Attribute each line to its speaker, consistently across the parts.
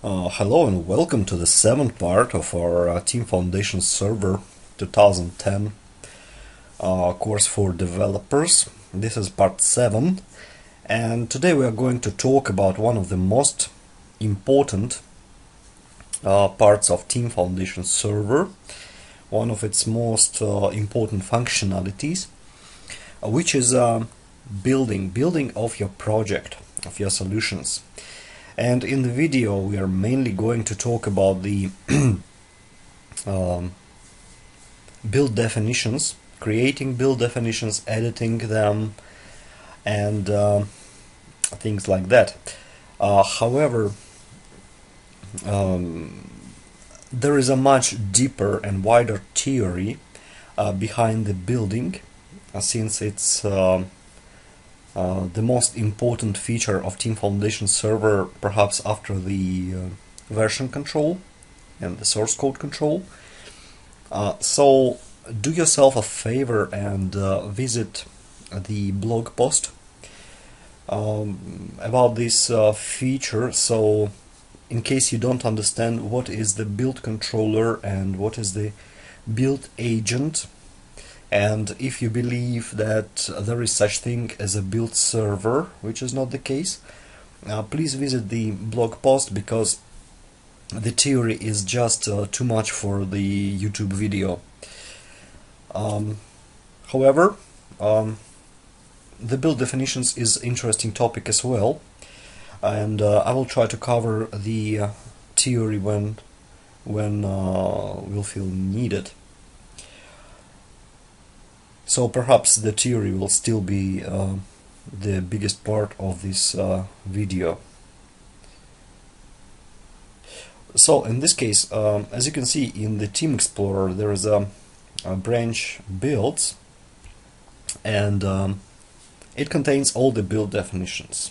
Speaker 1: Hello and welcome to the seventh part of our Team Foundation Server 2010 course for developers. This is part 7, and today we are going to talk about one of the most important parts of Team Foundation Server, one of its most important functionalities, which is building of your project, of your solutions. And in the video we are mainly going to talk about the build definitions, creating build definitions, editing them, and things like that. However, there is a much deeper and wider theory behind the building, since it's the most important feature of Team Foundation Server, perhaps after the version control and the source code control. So do yourself a favor and visit the blog post about this feature. So in case you don't understand what is the build controller and what is the build agent, and if you believe that there is such thing as a build server, which is not the case, please visit the blog post, because the theory is just too much for the YouTube video. However, the build definitions is interesting topic as well, and I will try to cover the theory when we'll feel needed. So perhaps the theory will still be the biggest part of this video. So in this case, as you can see in the Team Explorer, there is a branch builds, and it contains all the build definitions.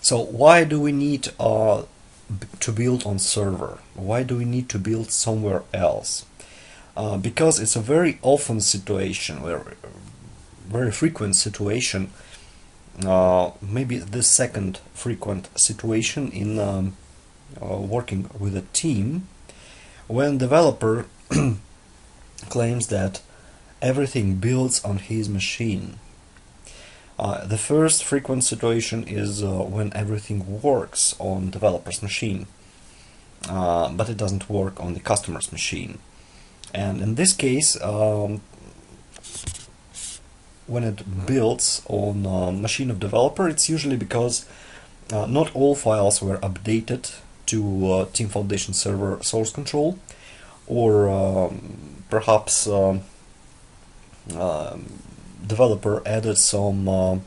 Speaker 1: So why do we need to build on server? Why do we need to build somewhere else? Because it's a very often situation, very frequent situation, maybe the second frequent situation in working with a team, when developer claims that everything builds on his machine. The first frequent situation is when everything works on developer's machine, but it doesn't work on the customer's machine. And in this case, when it builds on machine of developer, it's usually because not all files were updated to Team Foundation Server source control, or perhaps developer added some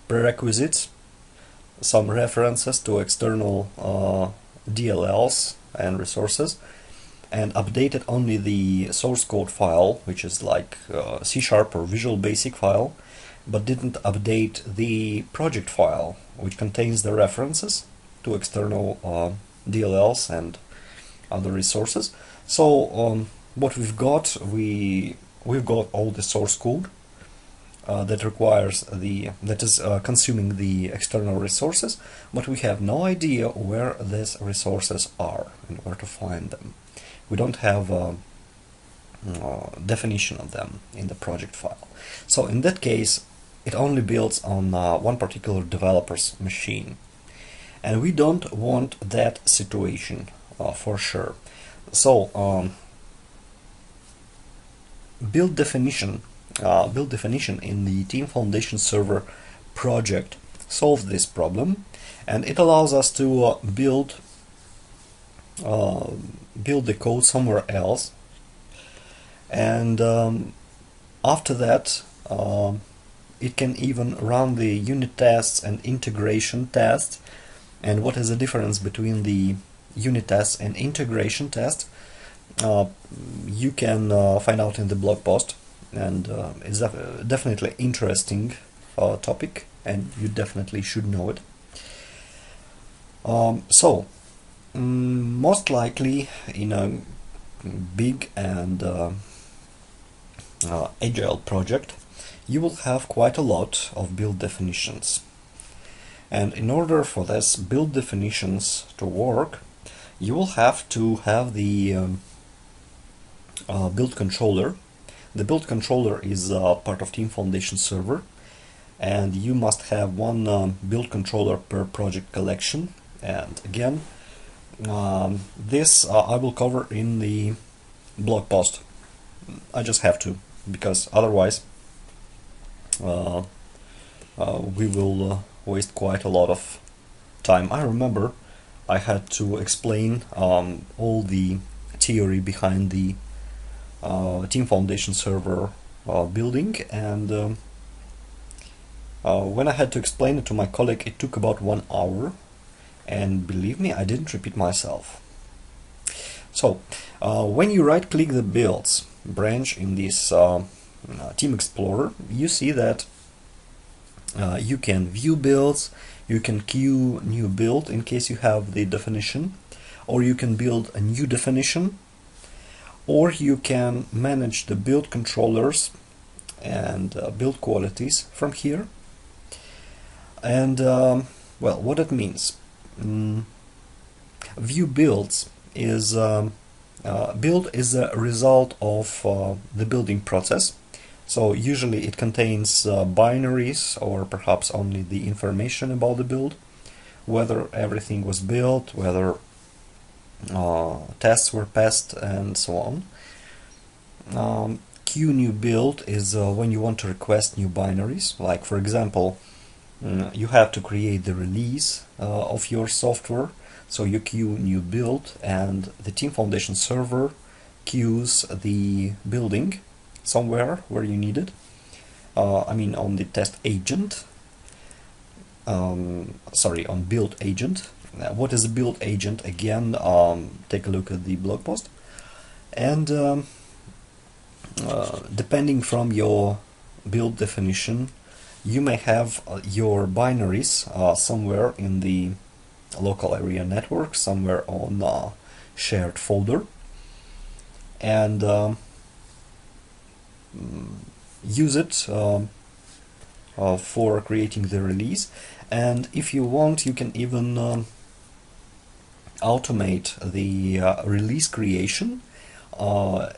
Speaker 1: prerequisites, some references to external DLLs and resources, and updated only the source code file, which is like C# or Visual Basic file, but didn't update the project file, which contains the references to external DLLs and other resources. So what we've got, we've got all the source code that requires that is consuming the external resources, but we have no idea where these resources are and where to find them. We don't have a definition of them in the project file. So in that case, it only builds on one particular developer's machine. And we don't want that situation for sure. So build definition in the Team Foundation Server project solves this problem, and it allows us to build the code somewhere else, and after that it can even run the unit tests and integration tests. And what is the difference between the unit tests and integration tests? You can find out in the blog post, and it's definitely interesting topic, and you definitely should know it. So most likely in a big and agile project, you will have quite a lot of build definitions. And in order for this build definitions to work, you will have to have the build controller. The build controller is part of Team Foundation server, and you must have one build controller per project collection. And again, this I will cover in the blog post. I just have to, because otherwise we will waste quite a lot of time. I remember I had to explain all the theory behind the Team Foundation server building, and when I had to explain it to my colleague, it took about 1 hour, and believe me, I didn't repeat myself. So when you right click the builds branch in this Team Explorer, you see that you can view builds, you can queue new build in case you have the definition, or you can build a new definition, or you can manage the build controllers and build qualities from here. And well, what it means, view builds is build is a result of the building process. So usually it contains binaries, or perhaps only the information about the build, whether everything was built, whether tests were passed, and so on. Queue new build is when you want to request new binaries. Like, for example, you have to create the release of your software, so you queue new build, and the Team Foundation server queues the building somewhere where you need it. I mean on the test agent, sorry, on build agent. What is a build agent? Again, take a look at the blog post. And depending from your build definition, you may have your binaries somewhere in the local area network, somewhere on a shared folder, and use it for creating the release. And if you want, you can even automate the release creation.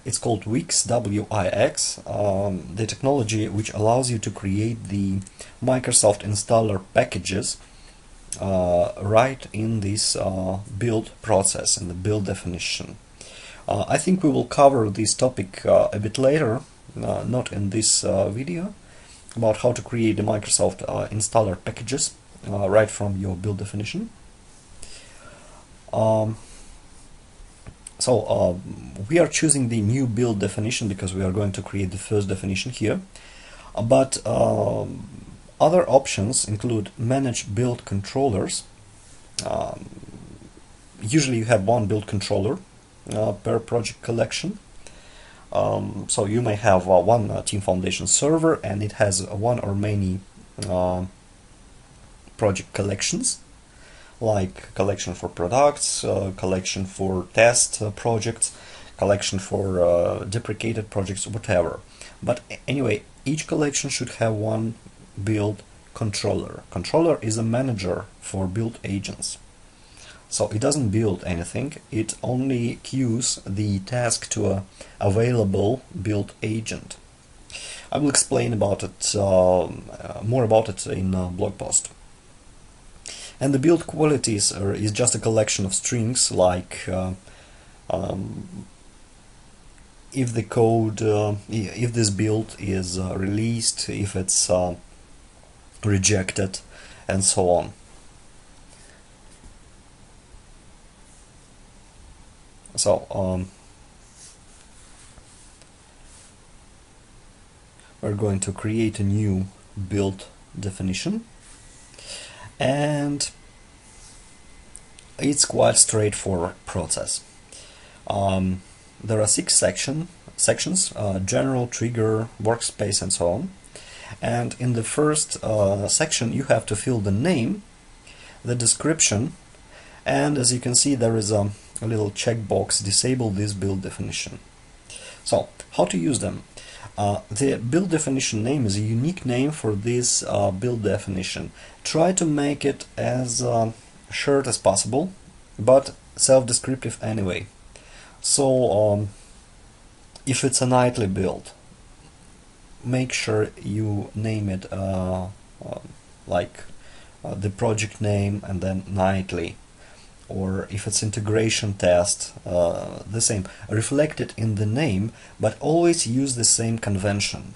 Speaker 1: It's called Wix, W-I-X, the technology which allows you to create the Microsoft installer packages right in this build process, in the build definition. I think we will cover this topic a bit later, not in this video, about how to create the Microsoft installer packages right from your build definition. So we are choosing the new build definition because we are going to create the first definition here. But other options include manage build controllers. Usually you have one build controller per project collection. So you may have one Team Foundation server, and it has one or many project collections, like collection for products, collection for test projects, collection for deprecated projects, whatever. But anyway, each collection should have one build controller. Controller is a manager for build agents. So it doesn't build anything, it only queues the task to a available build agent. I will explain about it, more about it in blog post. And the build qualities is just a collection of strings, like if the code, if this build is released, if it's rejected, and so on. So we're going to create a new build definition, and it's quite straightforward process. There are 6 sections, general, trigger, workspace, and so on. And in the first section you have to fill the name, the description, and as you can see there is a little checkbox, disable this build definition. So how to use them? The build definition name is a unique name for this build definition. Try to make it as short as possible, but self-descriptive anyway. So if it's a nightly build, make sure you name it like the project name and then nightly. Or if it's integration test, the same. Reflect it in the name, but always use the same convention.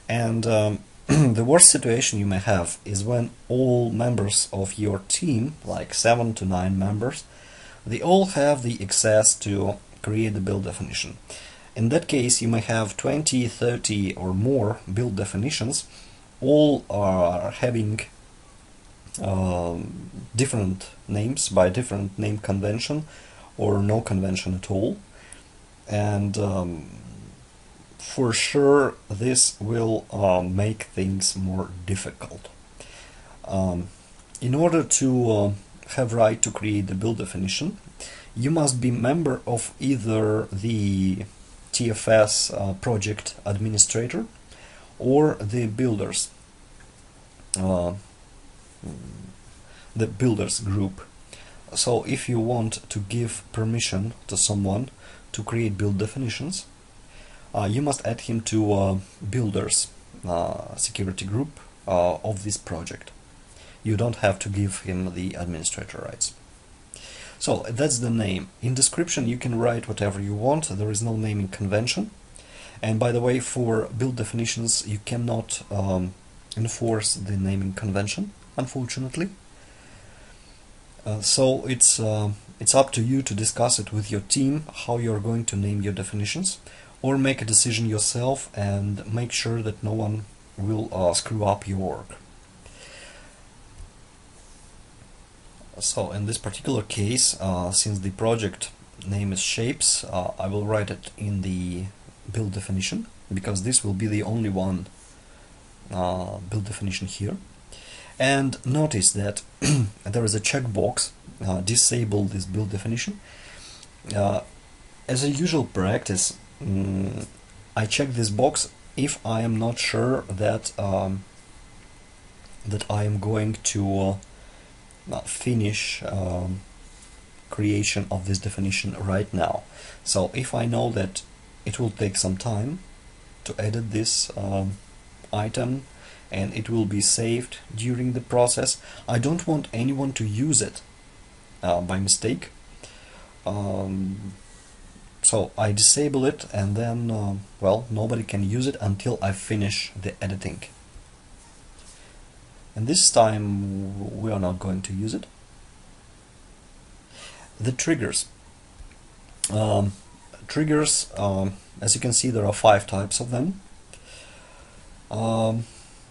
Speaker 1: And the worst situation you may have is when all members of your team, like 7 to 9 members, they all have the access to create the build definition. In that case, you may have 20, 30 or more build definitions, all are having different names by different name convention or no convention at all, and for sure this will make things more difficult. In order to have right to create the build definition, you must be member of either the TFS project administrator or the builders group. So if you want to give permission to someone to create build definitions, you must add him to builders security group of this project. You don't have to give him the administrator rights. So that's the name. In description you can write whatever you want. There is no naming convention. And by the way, for build definitions you cannot enforce the naming convention, unfortunately. So it's up to you to discuss it with your team how you're going to name your definitions, or make a decision yourself and make sure that no one will screw up your work. So in this particular case, since the project name is shapes, I will write it in the build definition, because this will be the only one build definition here. And notice that there is a checkbox, disable this build definition. As a usual practice, I check this box if I am not sure that that I am going to finish creation of this definition right now. So if I know that it will take some time to edit this item and it will be saved during the process, I don't want anyone to use it by mistake. So I disable it, and then well, nobody can use it until I finish the editing. And this time we are not going to use it. The triggers. Triggers, as you can see, there are 5 types of them.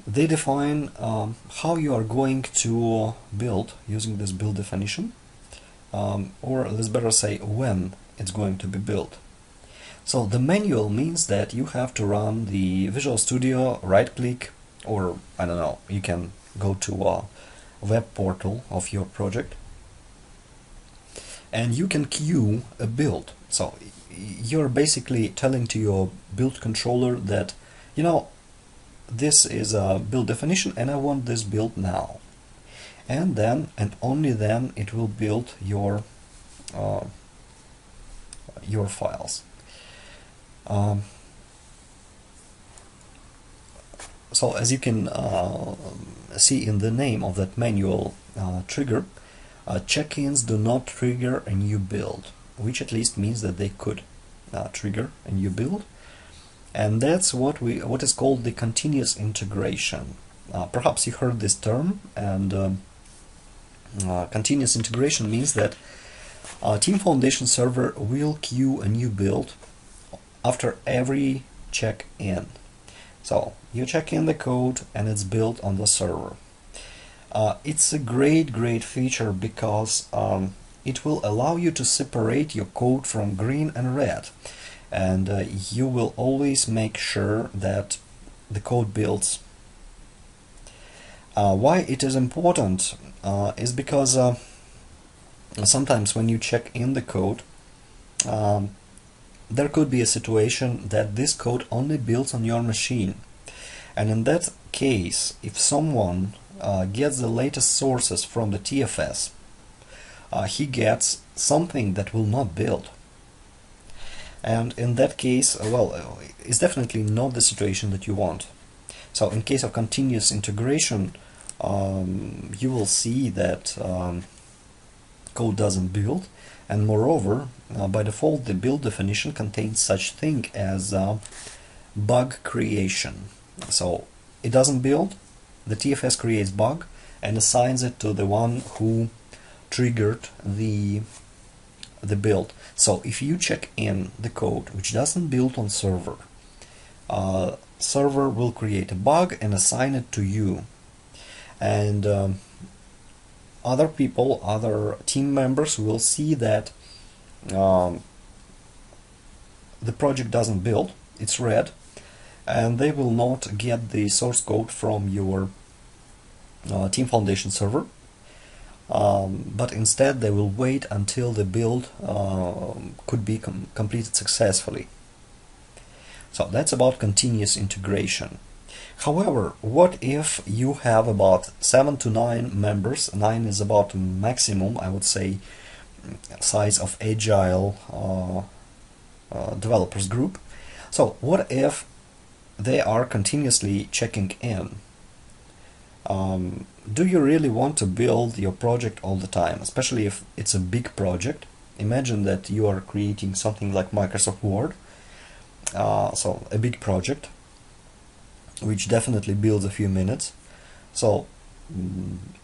Speaker 1: They define how you are going to build using this build definition, or let's better say when it's going to be built. So the manual means that you have to run the Visual Studio, right click, or I don't know, you can go to a web portal of your project and you can queue a build. So you're basically telling to your build controller that, you know, this is a build definition and I want this build now. And then, and only then, it will build your files. So as you can see in the name of that manual trigger, check-ins do not trigger a new build, which at least means that they could trigger a new build. And that's what is called the continuous integration. Perhaps you heard this term, and continuous integration means that Team Foundation server will queue a new build after every check-in. So you check in the code and it's built on the server. It's a great feature because it will allow you to separate your code from green and red, and you will always make sure that the code builds. Why it is important is because sometimes when you check in the code, there could be a situation that this code only builds on your machine. And in that case, if someone gets the latest sources from the TFS, he gets something that will not build. And in that case, well, it's definitely not the situation that you want. So in case of continuous integration, you will see that code doesn't build, and moreover, by default, the build definition contains such thing as bug creation. So it doesn't build, the TFS creates bug and assigns it to the one who triggered the build. So if you check in the code which doesn't build on server, server will create a bug and assign it to you. And other people, other team members will see that the project doesn't build, it's red, and they will not get the source code from your Team Foundation server, but instead they will wait until the build could be completed successfully. So that's about continuous integration. However, what if you have about 7 to 9 members? 9 is about maximum, I would say, size of agile developers group. So what if they are continuously checking in? Do you really want to build your project all the time, especially if it's a big project? Imagine that you are creating something like Microsoft Word, so a big project, which definitely builds a few minutes. So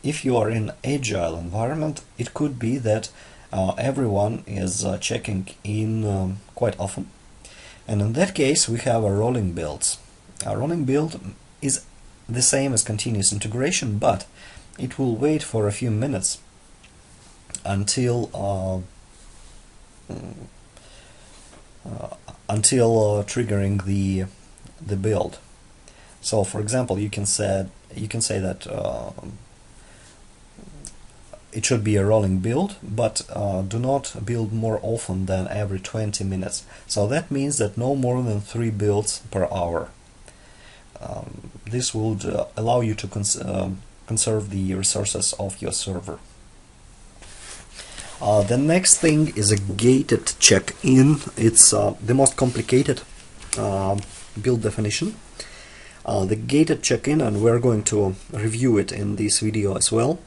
Speaker 1: if you are in agile environment, it could be that everyone is checking in quite often, and in that case we have a rolling builds. A rolling build is the same as continuous integration, but it will wait for a few minutes until triggering the build. So, for example, you can say that it should be a rolling build, but do not build more often than every 20 minutes. So that means that no more than 3 builds per hour. This would allow you to conserve the resources of your server. The next thing is a gated check-in. It's the most complicated build definition. The gated check-in, and we're going to review it in this video as well,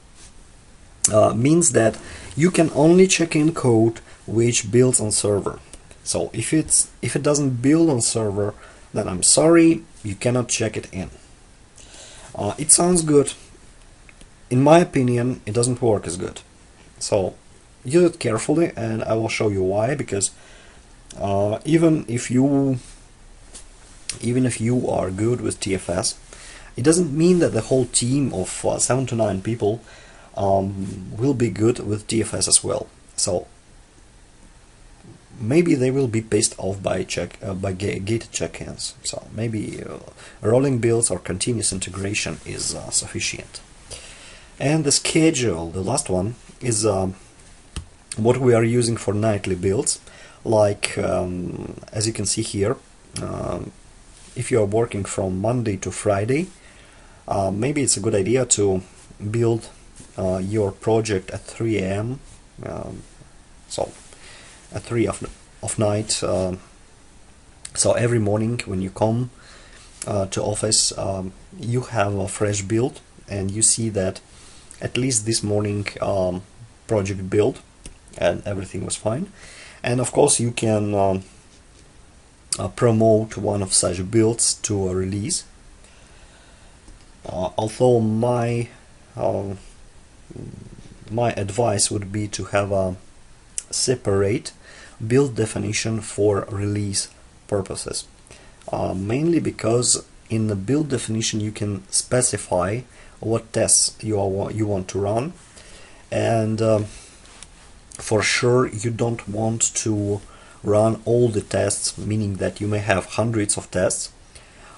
Speaker 1: means that you can only check in code which builds on server. So if it doesn't build on server, then I'm sorry, you cannot check it in. It sounds good. In my opinion, it doesn't work as good. So use it carefully, and I will show you why. Because even if you are good with TFS, it doesn't mean that the whole team of 7 to 9 people will be good with TFS as well. So maybe they will be pissed off by gated check-ins. So maybe rolling builds or continuous integration is sufficient. And the schedule, the last one, is what we are using for nightly builds. Like as you can see here, if you are working from Monday to Friday, maybe it's a good idea to build your project at 3 AM. So at 3 of night. So every morning when you come to office, you have a fresh build, and you see that at least this morning project build and everything was fine. And of course you can promote one of such builds to a release. Although my advice would be to have a separate build definition for release purposes, mainly because in the build definition you can specify what tests you want to run, and for sure you don't want to run all the tests, meaning that you may have hundreds of tests.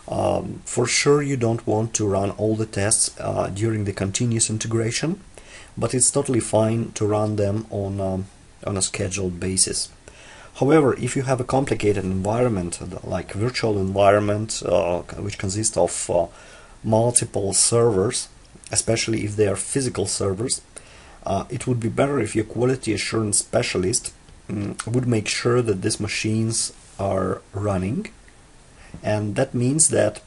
Speaker 1: For sure you don't want to run all the tests during the continuous integration, but it's totally fine to run them on a scheduled basis. However, if you have a complicated environment, like virtual environment, which consists of multiple servers, especially if they are physical servers, it would be better if your quality assurance specialist would make sure that these machines are running, and that means that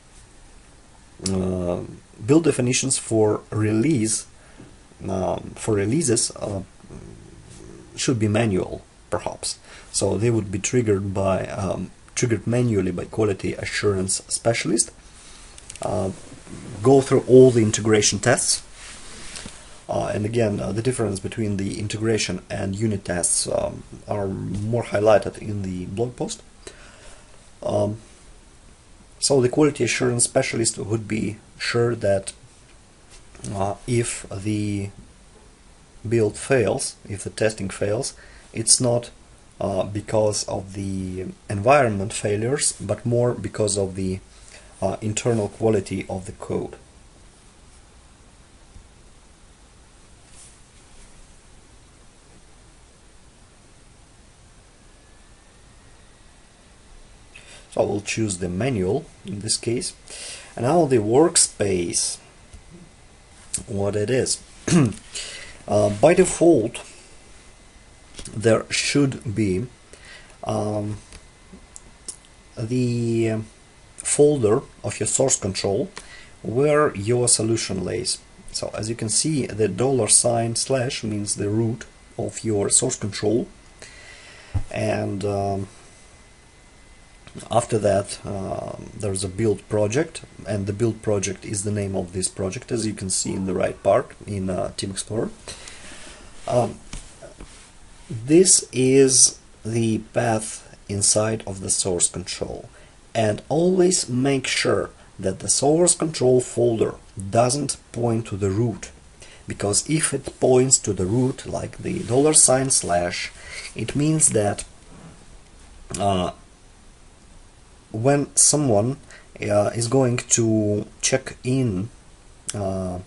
Speaker 1: build definitions for releases should be manual, perhaps. So they would be triggered manually by quality assurance specialist. Go through all the integration tests. And again, the difference between the integration and unit tests are more highlighted in the blog post. So the quality assurance specialist would be sure that if the build fails, if the testing fails, it's not because of the environment failures, but more because of the internal quality of the code. So I will choose the manual in this case. And now the workspace, what it is. By default, there should be the folder of your source control where your solution lays. So as you can see, the $/ means the root of your source control, and after that there's a build project, and the build project is the name of this project, as you can see in the right part in Team Explorer. This is the path inside of the source control, and always make sure that the source control folder doesn't point to the root, because if it points to the root, like the $/, it means that when someone is going to check in the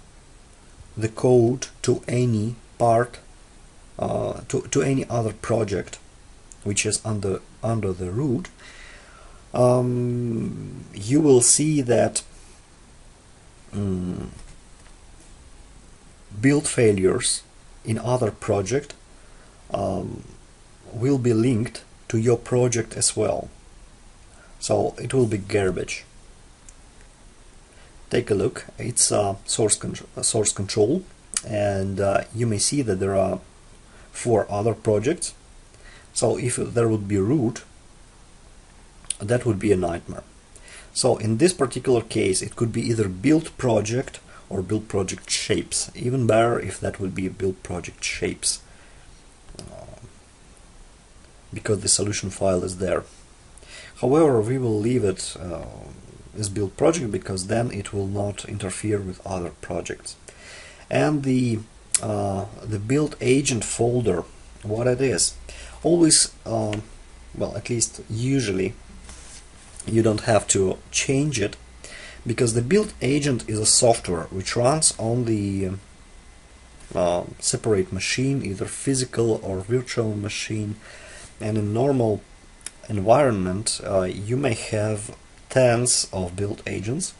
Speaker 1: code to any part, to any other project which is under the root, you will see that build failures in other project will be linked to your project as well. So it will be garbage. Take a look. It's source control, and you may see that there are 4 other projects. So if there would be root, that would be a nightmare. So in this particular case, it could be either build project or build project shapes. Even better if that would be build project shapes, because the solution file is there. However, we will leave it as build project, because then it will not interfere with other projects. And the build agent folder, what it is, always, well, at least usually, you don't have to change it, because the build agent is a software which runs on the separate machine, either physical or virtual machine. And in normal environment, you may have tens of build agents,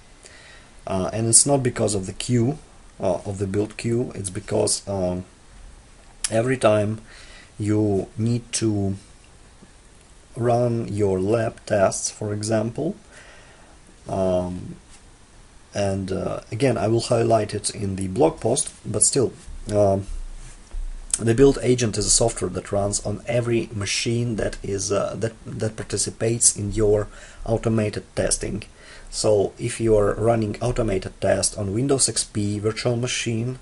Speaker 1: and it's not because of the queue, of the build queue. It's because every time you need to run your lab tests, for example, and again, I will highlight it in the blog post, but still, the build agent is a software that runs on every machine that is that participates in your automated testing. So if you are running automated test on Windows XP virtual machine,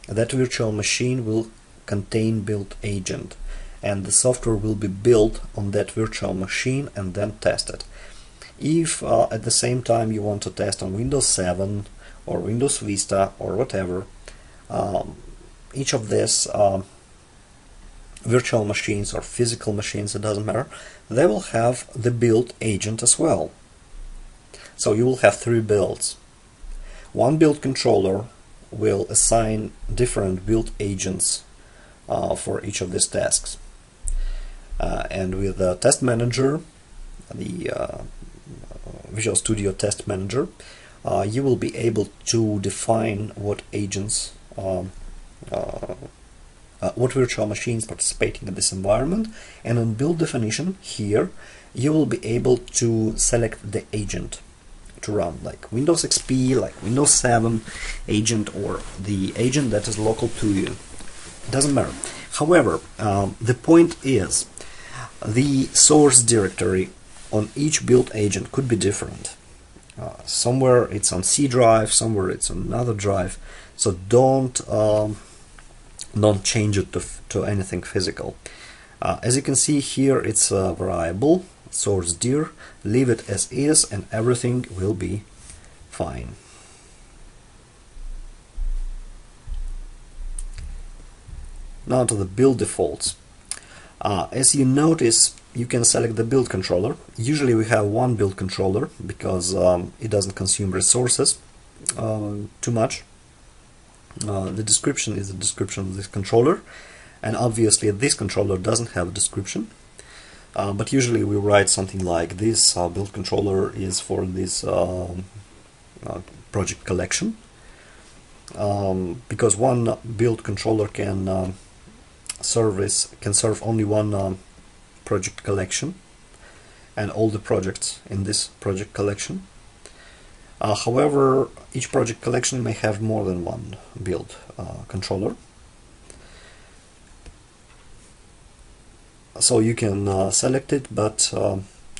Speaker 1: that virtual machine will contain build agent, and the software will be built on that virtual machine and then tested. If at the same time you want to test on Windows 7 or Windows Vista or whatever, each of these virtual machines or physical machines, it doesn't matter, they will have the build agent as well. So you will have 3 builds. One build controller will assign different build agents for each of these tasks. and with the test manager, the Visual Studio Test Manager, you will be able to define what agents, what virtual machines participating in this environment, and on build definition here you will be able to select the agent to run, like Windows XP, like Windows 7 agent, or the agent that is local to you. It doesn't matter. However, the point is the source directory on each build agent could be different. Somewhere it's on C drive, somewhere it's on another drive, so don't change it to anything physical. As you can see here, it's a variable, source dir, leave it as is, and everything will be fine. Now to the build defaults. As you notice, you can select the build controller. Usually we have one build controller because it doesn't consume resources too much. The description is the description of this controller, and obviously this controller doesn't have a description, but usually we write something like this: build controller is for this project collection, because one build controller can serve only one project collection and all the projects in this project collection. However, each project collection may have more than one build controller. So you can select it, but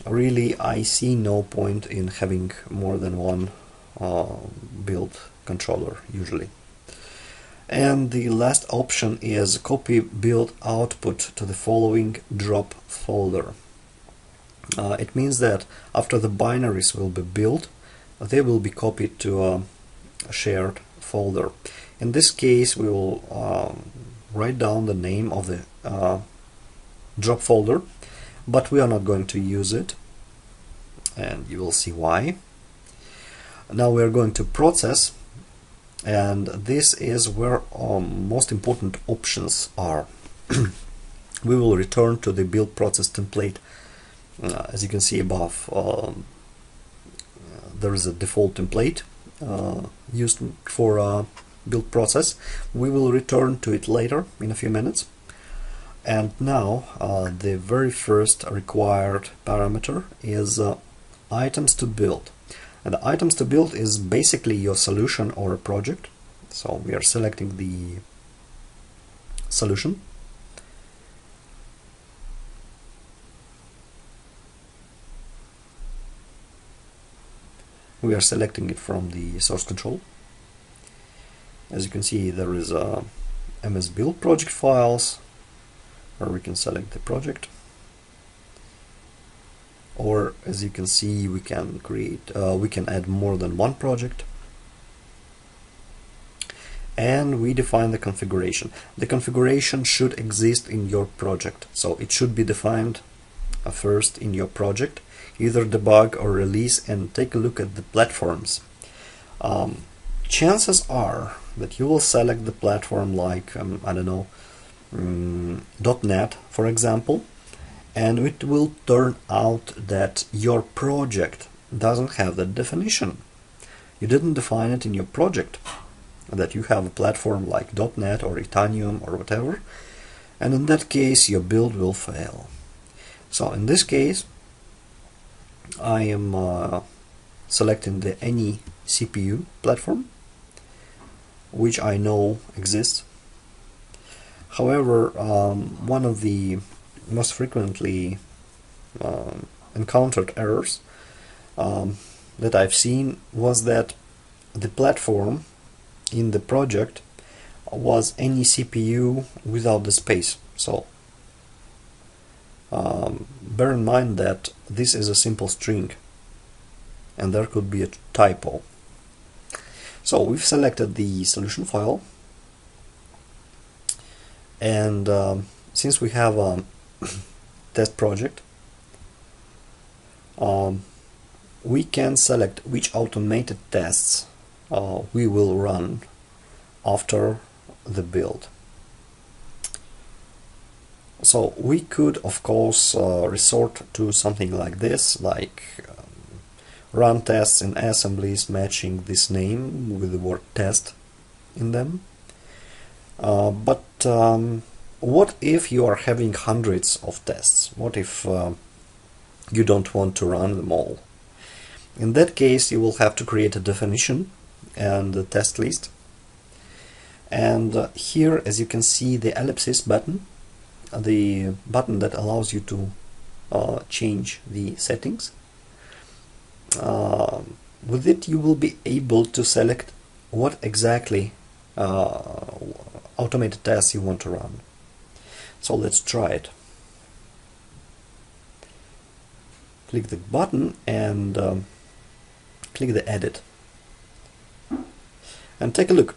Speaker 1: really I see no point in having more than one build controller usually. And the last option is copy build output to the following drop folder. It means that after the binaries will be built, they will be copied to a shared folder. In this case, we will write down the name of the drop folder, but we are not going to use it, and you will see why. Now we are going to process, and this is where most important options are. We will return to the build process template. As you can see above, there is a default template used for build process. We will return to it later in a few minutes. And now the very first required parameter is items to build. And the items to build is basically your solution or a project. So we are selecting the solution. We are selecting it from the source control. As you can see, there is a MS build project files, where we can select the project. Or as you can see, we can create, we can add more than one project. And we define the configuration. The configuration should exist in your project, so it should be defined first in your project. Either debug or release, and take a look at the platforms. Chances are that you will select the platform like, I don't know, .NET, for example, and it will turn out that your project doesn't have that definition. You didn't define it in your project, that you have a platform like .NET or Itanium or whatever, and in that case your build will fail. So in this case, I am selecting the any CPU platform, which I know exists. However, one of the most frequently encountered errors that I've seen was that the platform in the project was any CPU without the space. So bear in mind that this is a simple string and there could be a typo. So we've selected the solution file, and since we have a test project, we can select which automated tests we will run after the build. So we could, of course, resort to something like this, like run tests in assemblies matching this name with the word test in them. But what if you are having hundreds of tests? What if you don't want to run them all? In that case, you will have to create a definition and a test list. And here, as you can see, the ellipsis button, the button that allows you to change the settings. With it, you will be able to select what exactly automated tests you want to run. So let's try it. Click the button and click the edit. And take a look.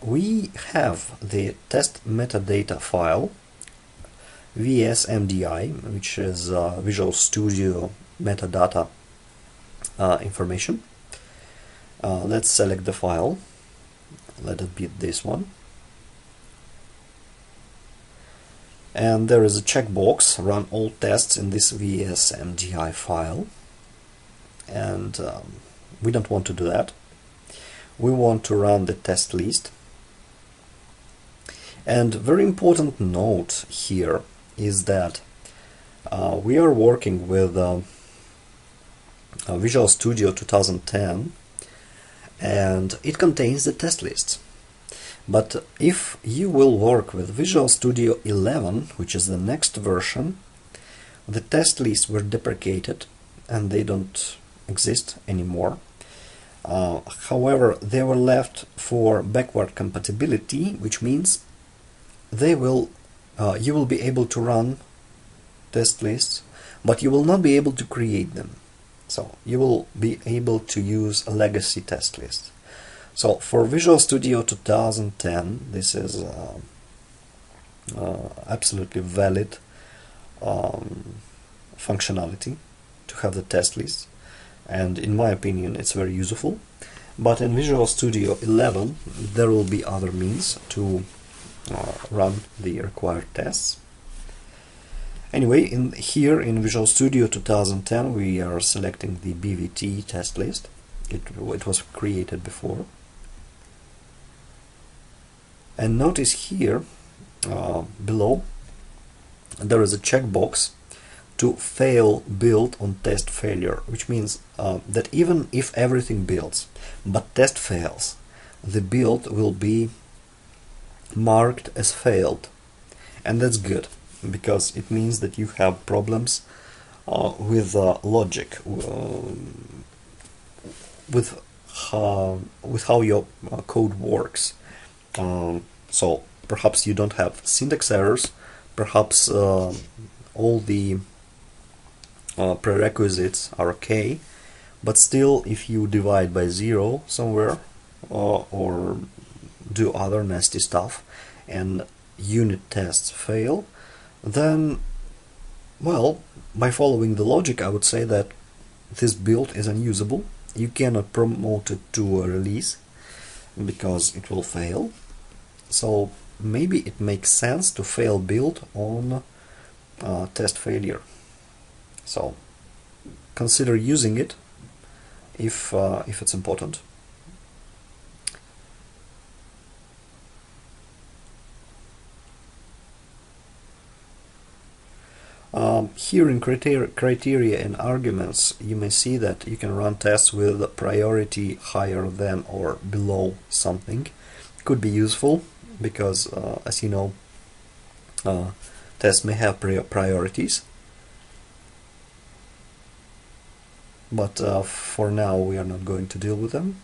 Speaker 1: We have the test metadata file VSMDI, which is Visual Studio metadata information. Let's select the file. Let it be this one. And there is a checkbox, run all tests in this VSMDI file. And we don't want to do that. We want to run the test list. And very important note here is that we are working with Visual Studio 2010, and it contains the test lists. But if you will work with Visual Studio 11, which is the next version, the test lists were deprecated and they don't exist anymore. However, they were left for backward compatibility, which means you will be able to run test lists, but you will not be able to create them. So you will be able to use a legacy test list. So for Visual Studio 2010, this is absolutely valid functionality to have the test list, and in my opinion it's very useful. But in Visual Studio 11 there will be other means to run the required tests. Anyway, here in Visual Studio 2010 we are selecting the BVT test list. It was created before. And notice here below there is a checkbox to fail build on test failure, which means that even if everything builds but test fails, the build will be marked as failed. And that's good, because it means that you have problems with logic, with how your code works. So perhaps you don't have syntax errors, perhaps all the prerequisites are okay, but still if you divide by 0 somewhere or do other nasty stuff and unit tests fail, then, well, by following the logic I would say that this build is unusable. You cannot promote it to a release because it will fail. So maybe it makes sense to fail build on test failure. So consider using it if it's important. Here in criteria and arguments, you may see that you can run tests with priority higher than or below something. Could be useful because, as you know, tests may have priorities. But for now we are not going to deal with them.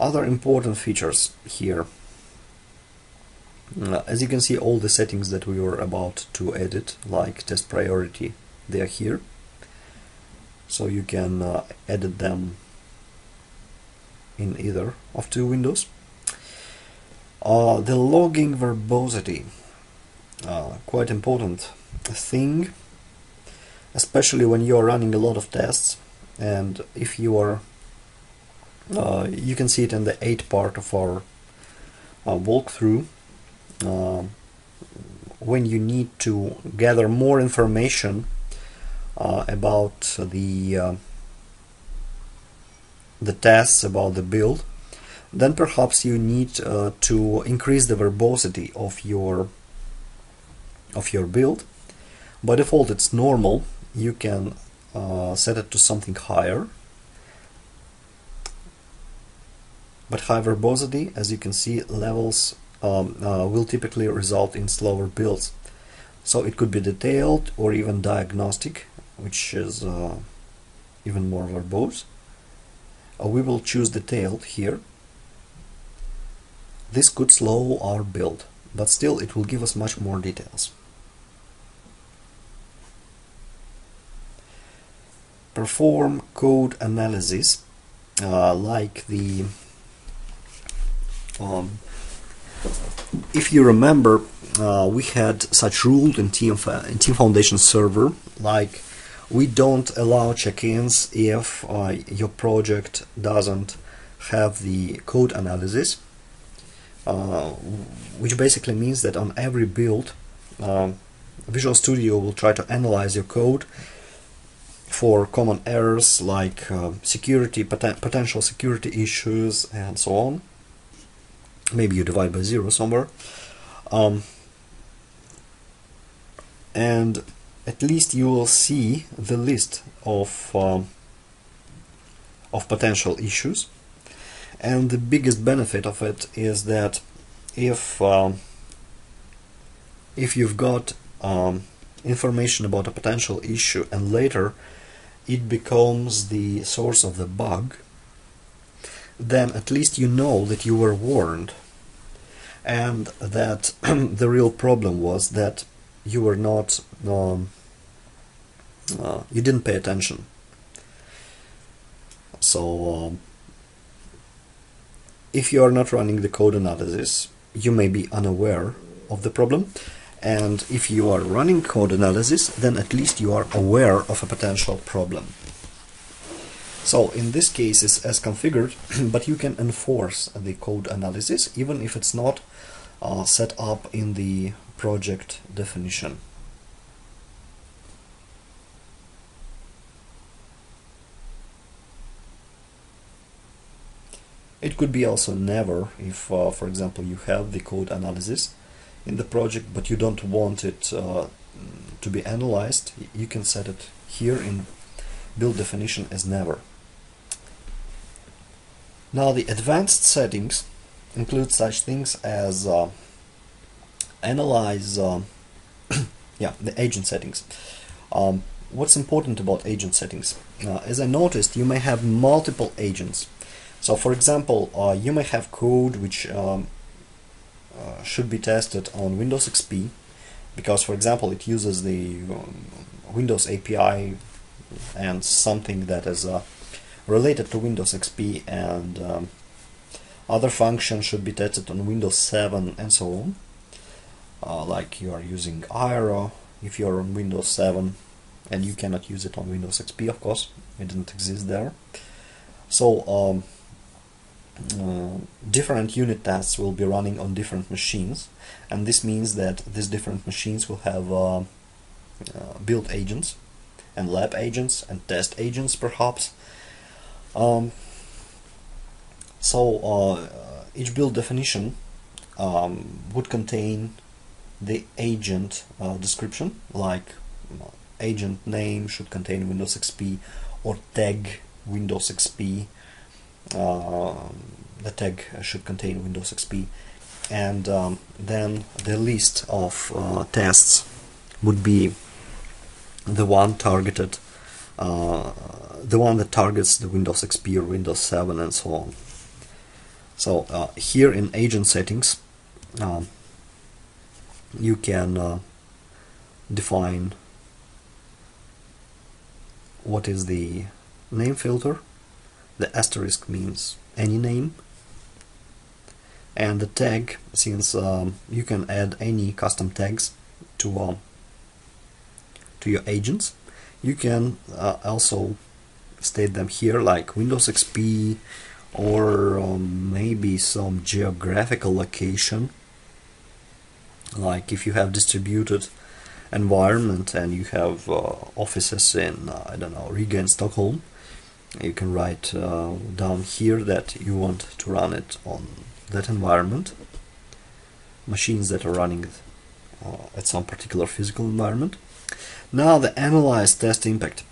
Speaker 1: Other important features here. As you can see, all the settings that we were about to edit, like test priority, they are here. So you can edit them in either of two windows. The logging verbosity, quite important thing, especially when you are running a lot of tests. And if you are, you can see it in the 8th part of our walkthrough when you need to gather more information about the tests, about the build, then perhaps you need to increase the verbosity of your build. By default it's normal. You can set it to something higher, but high verbosity, as you can see, levels will typically result in slower builds. So it could be detailed or even diagnostic, which is even more verbose. We will choose detailed here. This could slow our build, but still it will give us much more details. Perform code analysis, like the if you remember, we had such rule in Team Foundation server, like we don't allow check-ins if your project doesn't have the code analysis, which basically means that on every build Visual Studio will try to analyze your code for common errors like security, potential security issues, and so on. Maybe you divide by 0 somewhere, and at least you will see the list of potential issues. And the biggest benefit of it is that if you've got information about a potential issue and later it becomes the source of the bug, then at least you know that you were warned, and that the real problem was that you were not you didn't pay attention. So if you are not running the code analysis, you may be unaware of the problem, and if you are running code analysis, then at least you are aware of a potential problem. So in this case it's as configured, but you can enforce the code analysis even if it's not set up in the project definition. It could be also never if, for example, you have the code analysis in the project but you don't want it to be analyzed. You can set it here in build definition as never. Now the advanced settings include such things as analyze the agent settings. What's important about agent settings? As I noticed, you may have multiple agents. So for example, you may have code which should be tested on Windows XP because, for example, it uses the Windows API and something that is related to Windows XP, and other functions should be tested on Windows 7 and so on. Like you are using IRO if you are on Windows 7, and you cannot use it on Windows XP, of course, it didn't exist there. So different unit tests will be running on different machines, and this means that these different machines will have build agents and lab agents and test agents perhaps. Each build definition would contain the agent description, like agent name should contain Windows XP, or tag Windows XP. The tag should contain Windows XP, and then the list of tests would be the one targeted, the one that targets the Windows XP or Windows 7 and so on. So here in agent settings, you can define what is the name filter. The asterisk means any name, and the tag, since you can add any custom tags to your agents, you can also state them here, like Windows XP or maybe some geographical location, like if you have distributed environment and you have offices in I don't know, Riga and Stockholm, you can write down here that you want to run it on that environment, machines that are running at some particular physical environment. Now the analyze test impact.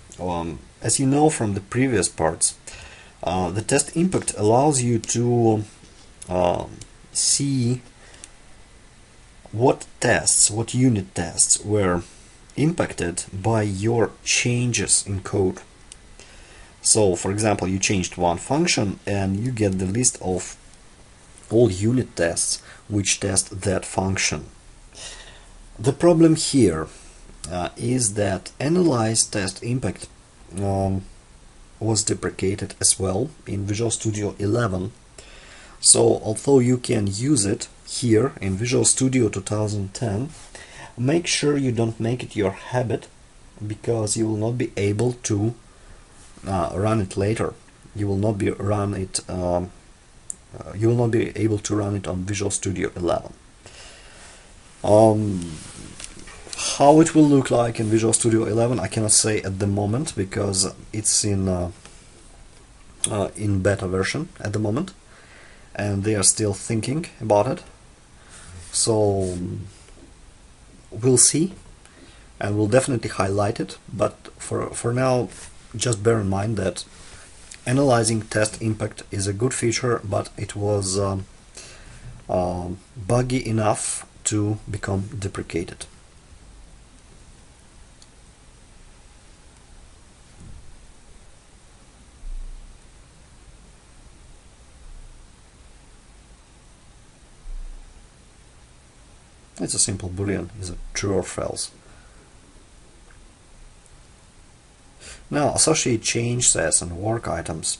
Speaker 1: As you know from the previous parts, the test impact allows you to see what tests, what unit tests were impacted by your changes in code. So, for example, you changed one function and you get the list of all unit tests which test that function. The problem here is that analyze test impact was deprecated as well in Visual Studio 11. So although you can use it here in Visual Studio 2010, make sure you don't make it your habit, because you will not be able to run it later. You will not be able to run it on Visual Studio 11. How it will look like in Visual Studio 11 I cannot say at the moment, because it's in beta version at the moment and they are still thinking about it. So we'll see, and we'll definitely highlight it, but for now just bear in mind that analyzing test impact is a good feature, but it was buggy enough to become deprecated. It's a simple boolean, is it true or false? Now, associate change sets and work items.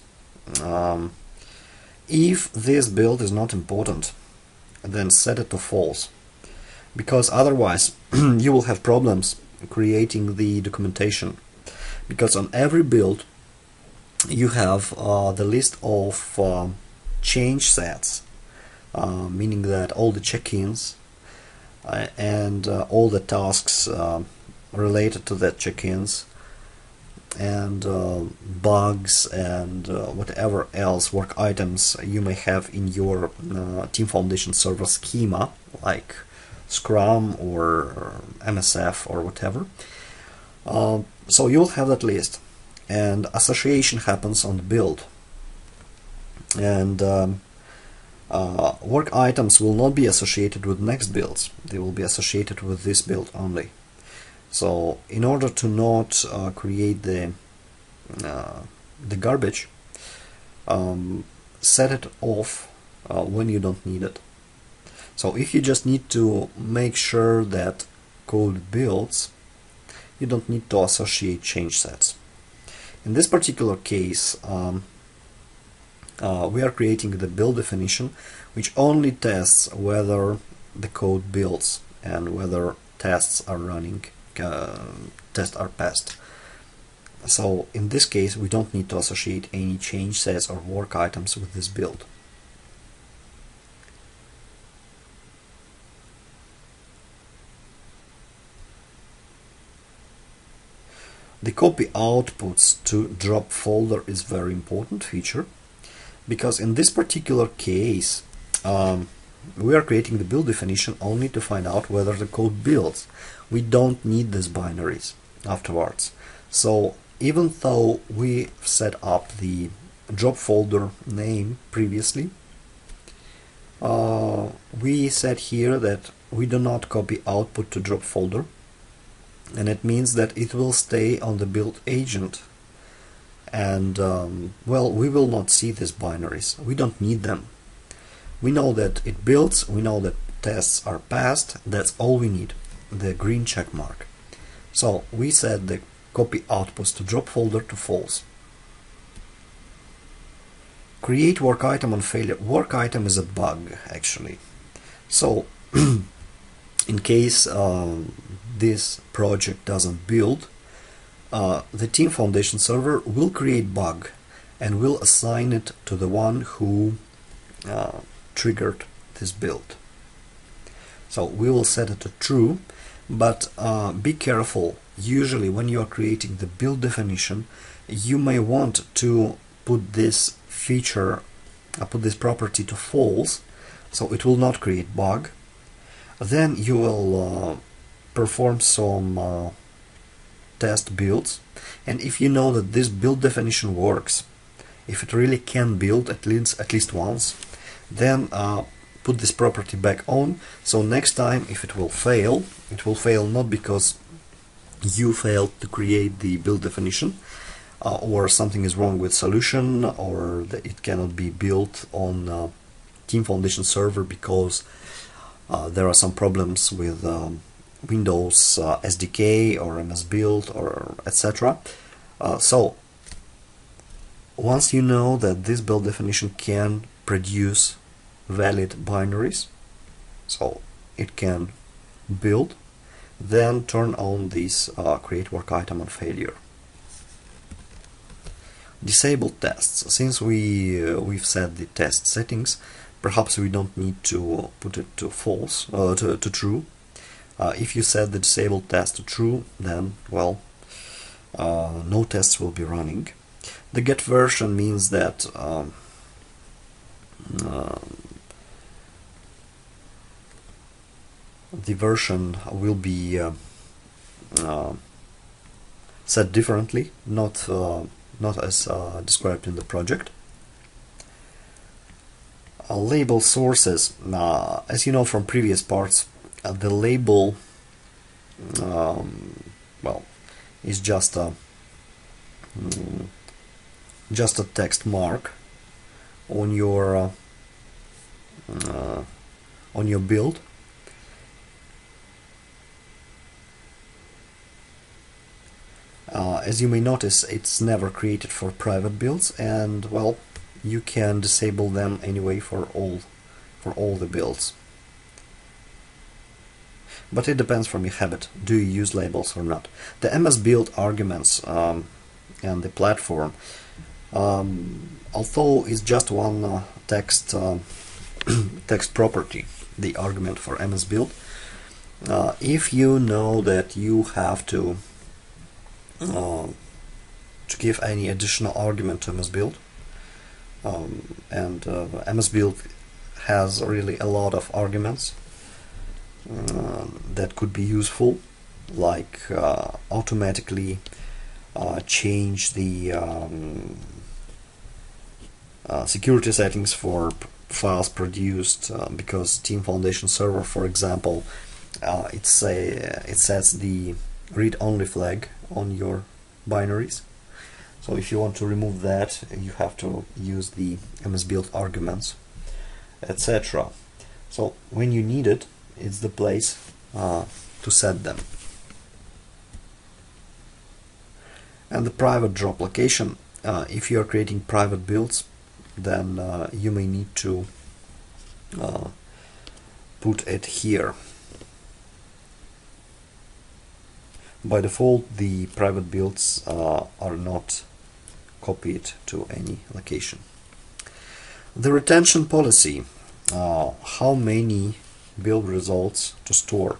Speaker 1: If this build is not important, then set it to false, because otherwise you will have problems creating the documentation, because on every build you have the list of change sets, meaning that all the check-ins and all the tasks related to that check-ins and bugs and whatever else work items you may have in your Team Foundation server schema, like Scrum or MSF or whatever. So you'll have that list, and association happens on the build, and work items will not be associated with next builds, they will be associated with this build only. So in order to not create the garbage, set it off when you don't need it. So if you just need to make sure that code builds, you don't need to associate change sets. In this particular case, we are creating the build definition, which only tests whether the code builds and whether tests are running, tests are passed. So in this case we don't need to associate any change sets or work items with this build. The copy outputs to drop folder is very important feature, because in this particular case we are creating the build definition only to find out whether the code builds. We don't need these binaries afterwards. So even though we set up the drop folder name previously, we said here that we do not copy output to drop folder, and it means that it will stay on the build agent. And well, we will not see these binaries. We don't need them. We know that it builds, we know that tests are passed. That's all we need, the green check mark. So we set the copy outputs to drop folder to false. Create work item on failure. Work item is a bug actually. So in case this project doesn't build, the Team Foundation server will create bug and we'll assign it to the one who triggered this build. So we will set it to true, but be careful. Usually when you are creating the build definition, you may want to put this feature, put this property to false, so it will not create bug. Then you will perform some test builds, and if you know that this build definition works, if it really can build at least once, then put this property back on, so next time if it will fail not because you failed to create the build definition, or something is wrong with solution, or that it cannot be built on Team Foundation server because there are some problems with Windows SDK or MS Build or etc. So once you know that this build definition can produce valid binaries, so it can build, then turn on this create work item on failure. Disable tests. Since we've set the test settings, perhaps we don't need to put it to false, to true. If you set the disabled test to true, then well, no tests will be running. The get version means that the version will be set differently, not as described in the project. Label sources. As you know from previous parts, the label well, is just a text mark on your build. As you may notice, it's never created for private builds, and well, you can disable them anyway for all the builds. But it depends from your habit. Do you use labels or not? The MS Build arguments and the platform, although it's just one text text property, the argument for MS Build, if you know that you have to give any additional argument to MS Build, and MS Build has really a lot of arguments that could be useful, like automatically change the security settings for files produced, because Team Foundation server, for example, it sets the read-only flag on your binaries. So if you want to remove that, you have to use the MS Build arguments, etc. So when you need it, it's the place to set them. And the private drop location, if you are creating private builds, then you may need to put it here. By default, the private builds are not copied to any location. The retention policy, how many build results to store.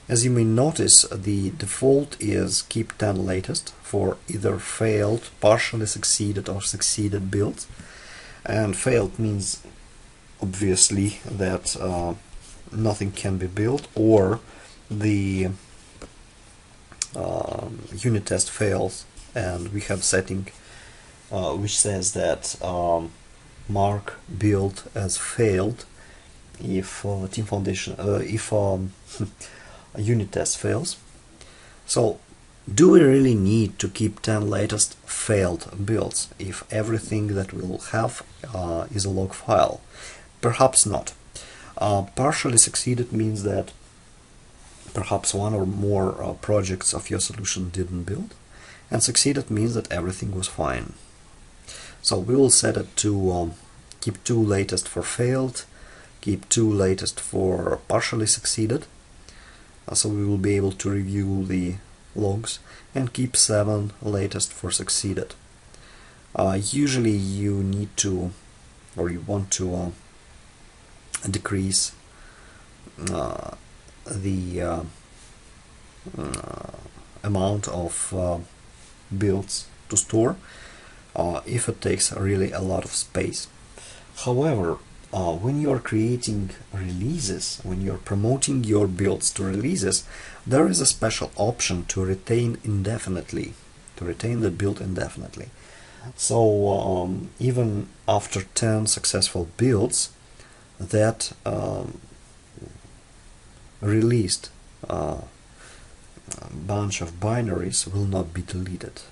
Speaker 1: As you may notice, the default is keep 10 latest for either failed, partially succeeded or succeeded builds. And failed means obviously that nothing can be built, or the unit test fails, and we have setting which says that mark build as failed if Team Foundation if a unit test fails. So do we really need to keep 10 latest failed builds if everything that we'll have is a log file? Perhaps not. Partially succeeded means that perhaps one or more projects of your solution didn't build, and succeeded means that everything was fine. So we will set it to keep 2 latest for failed, keep 2 latest for partially succeeded, so we will be able to review the logs, and keep 7 latest for succeeded. Usually you need to, or you want to decrease the amount of builds to store if it takes really a lot of space. However, when you are creating releases, when you're promoting your builds to releases, there is a special option to retain indefinitely, to retain the build indefinitely. So even after 10 successful builds, that released bunch of binaries will not be deleted.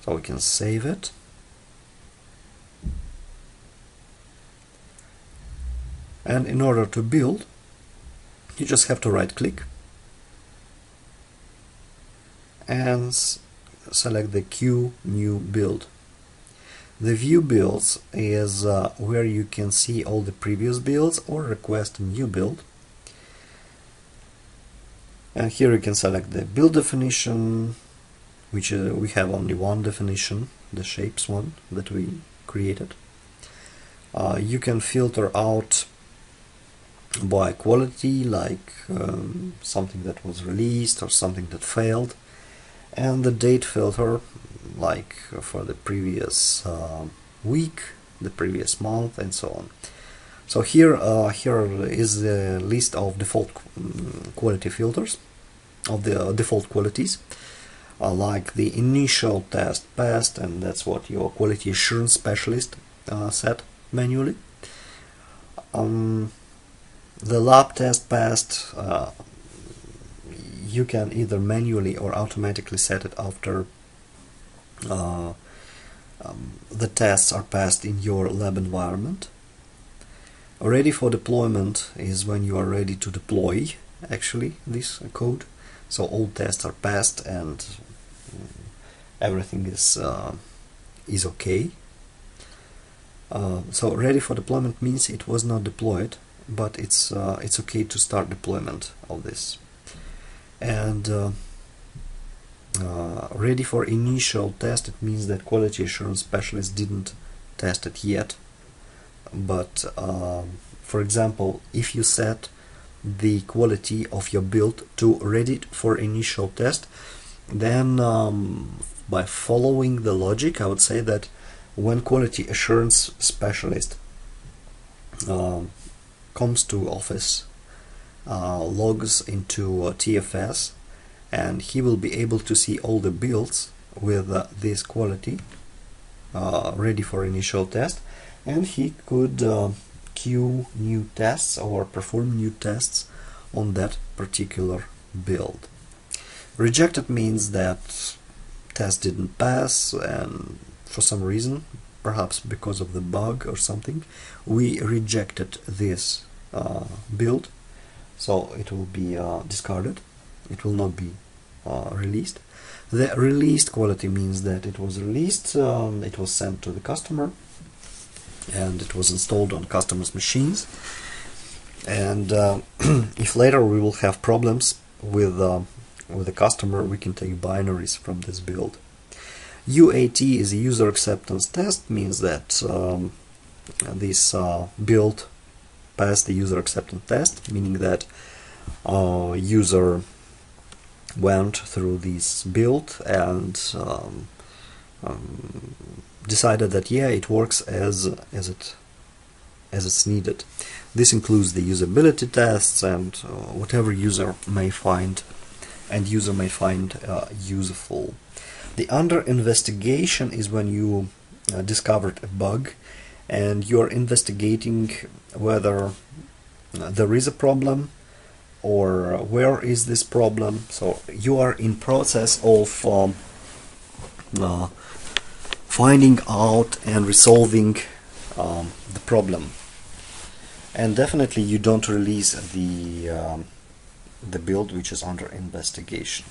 Speaker 1: So we can save it. And in order to build, you just have to right click and select the Q New Build. The View Builds is where you can see all the previous builds or request a new build. And here you can select the build definition, which we have only one definition, the shapes one that we created. You can filter out by quality, like something that was released or something that failed, and the date filter, like for the previous week, the previous month, and so on. So here is the list of default quality filters, of the default qualities, like the initial test passed, and that's what your quality assurance specialist set manually. The lab test passed, you can either manually or automatically set it after the tests are passed in your lab environment. Ready for deployment is when you are ready to deploy actually this code. So all tests are passed and everything is okay. So ready for deployment means it was not deployed, but it's okay to start deployment of this. And ready for initial test, it means that quality assurance specialist didn't test it yet. But for example, if you set the quality of your build to ready for initial test, then by following the logic, I would say that when quality assurance specialist comes to office, logs into TFS, and he will be able to see all the builds with this quality ready for initial test, and he could queue new tests or perform new tests on that particular build. Rejected means that test didn't pass, and for some reason, perhaps because of the bug or something, we rejected this build, so it will be discarded. It will not be released. The released quality means that it was released, it was sent to the customer, and it was installed on customers' machines. And if later we will have problems with the customer, we can take binaries from this build. UAT is a user acceptance test, means that this build passed the user acceptance test, meaning that user went through this build and decided that yeah, it works as it's needed. This includes the usability tests and whatever user may find useful. The under investigation is when you discovered a bug and you're investigating whether there is a problem or where is this problem. So you are in process of finding out and resolving the problem, and definitely you don't release the build which is under investigation.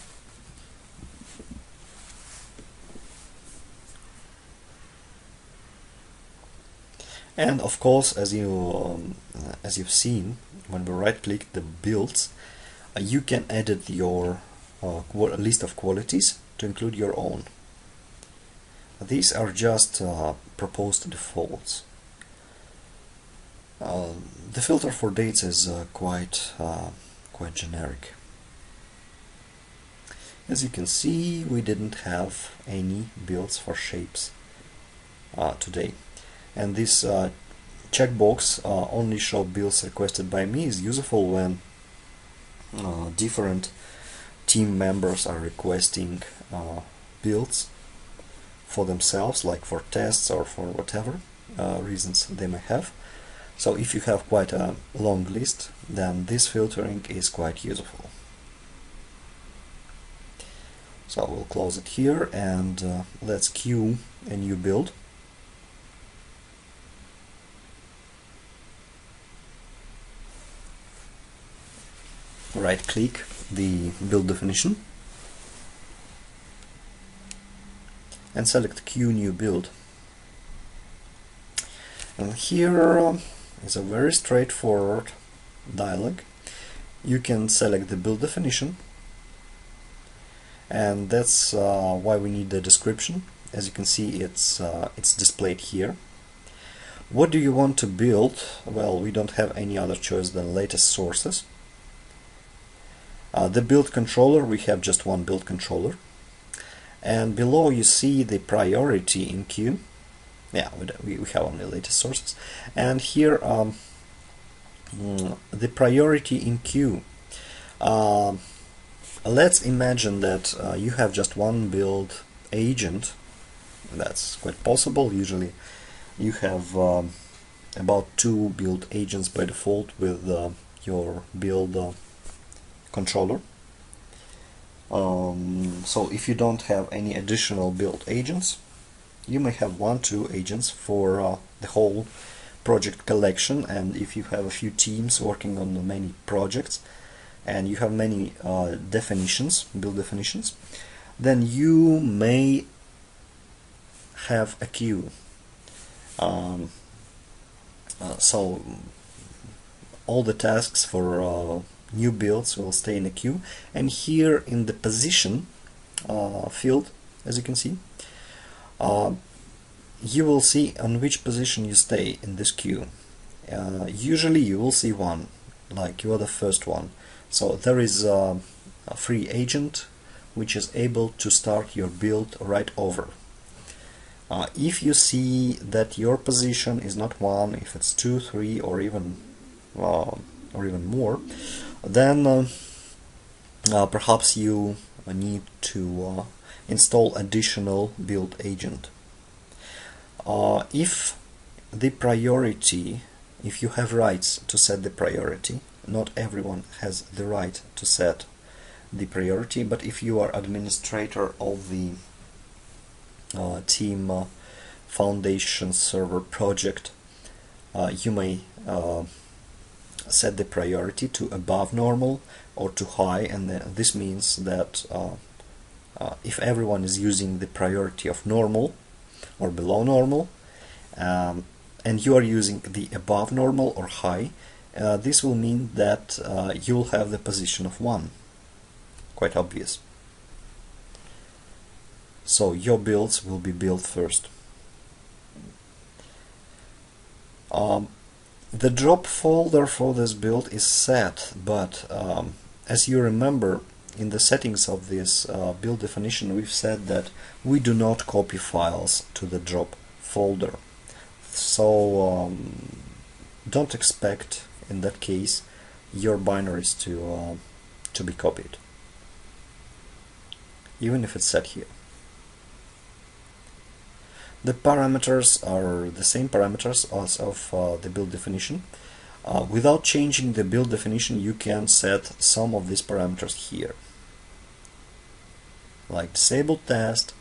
Speaker 1: And of course, as you've seen, when we right click the builds, you can edit your list of qualities to include your own. These are just proposed defaults. The filter for dates is quite generic. As you can see, we didn't have any builds for shapes today, and this checkbox only show builds requested by me is useful when different team members are requesting builds for themselves, like for tests or for whatever reasons they may have. So if you have quite a long list, then this filtering is quite useful. So we'll close it here, and let's queue a new build. Right click the build definition and select queue new build. And here is a very straightforward dialog. You can select the build definition, and that's why we need the description. As you can see, it's displayed here. What do you want to build? Well, we don't have any other choice than latest sources. The build controller, we have just one build controller, and below you see the priority in queue. Yeah, we have only latest sources, and here the priority in queue. Let's imagine that you have just one build agent. That's quite possible. Usually you have about 2 build agents by default with your build controller. So if you don't have any additional build agents, you may have 1-2 agents for the whole project collection. And if you have a few teams working on many projects and you have many definitions, build definitions, then you may have a queue. So all the tasks for new builds will stay in a queue, and here in the position field, as you can see, you will see on which position you stay in this queue. Usually you will see 1, like you are the first one. So there is a free agent which is able to start your build right over. If you see that your position is not 1, if it's 2, 3, or even more, then perhaps you need to install additional build agent. If the priority, if you have rights to set the priority, not everyone has the right to set the priority, but if you are administrator of the team foundation server project, you may set the priority to above normal or to high, and this means that if everyone is using the priority of normal or below normal, and you are using the above normal or high, this will mean that you will have the position of 1. Quite obvious. So your builds will be built first. The drop folder for this build is set, but as you remember, in the settings of this build definition, we've said that we do not copy files to the drop folder. So don't expect, in that case, your binaries to be copied, even if it's set here. The parameters are the same parameters as of the build definition. Without changing the build definition, you can set some of these parameters here, like disable test,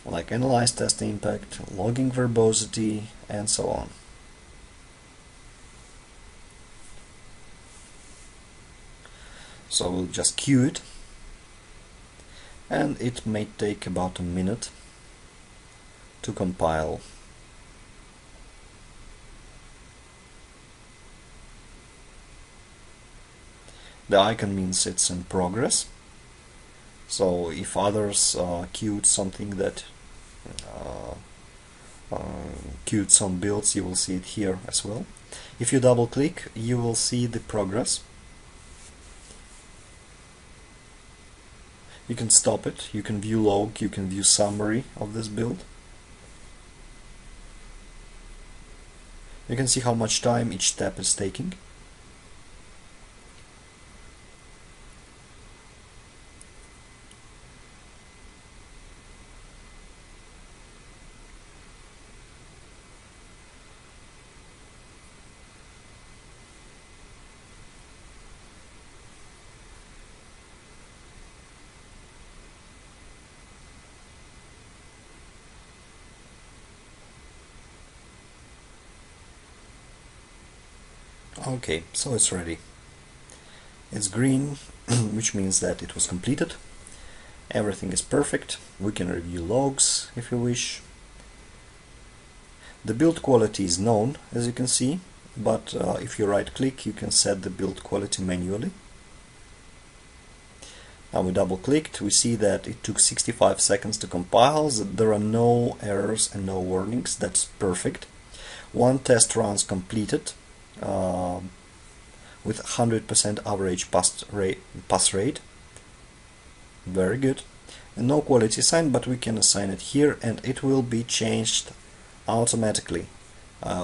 Speaker 1: like analyze test impact, logging verbosity, and so on. So we'll just queue it, and it may take about a minute to compile. The icon means it's in progress. So if others queued something that queued some builds, you will see it here as well. If you double click, you will see the progress. You can stop it, you can view log, you can view summary of this build. You can see how much time each step is taking. Okay, so it's ready. It's green, which means that it was completed. Everything is perfect. We can review logs if you wish. The build quality is known, as you can see, but if you right click, you can set the build quality manually. Now we double clicked, we see that it took 65 seconds to compile, that there are no errors and no warnings. That's perfect. One test runs completed with 100% average pass rate. Very good. And no quality sign, but we can assign it here and it will be changed automatically.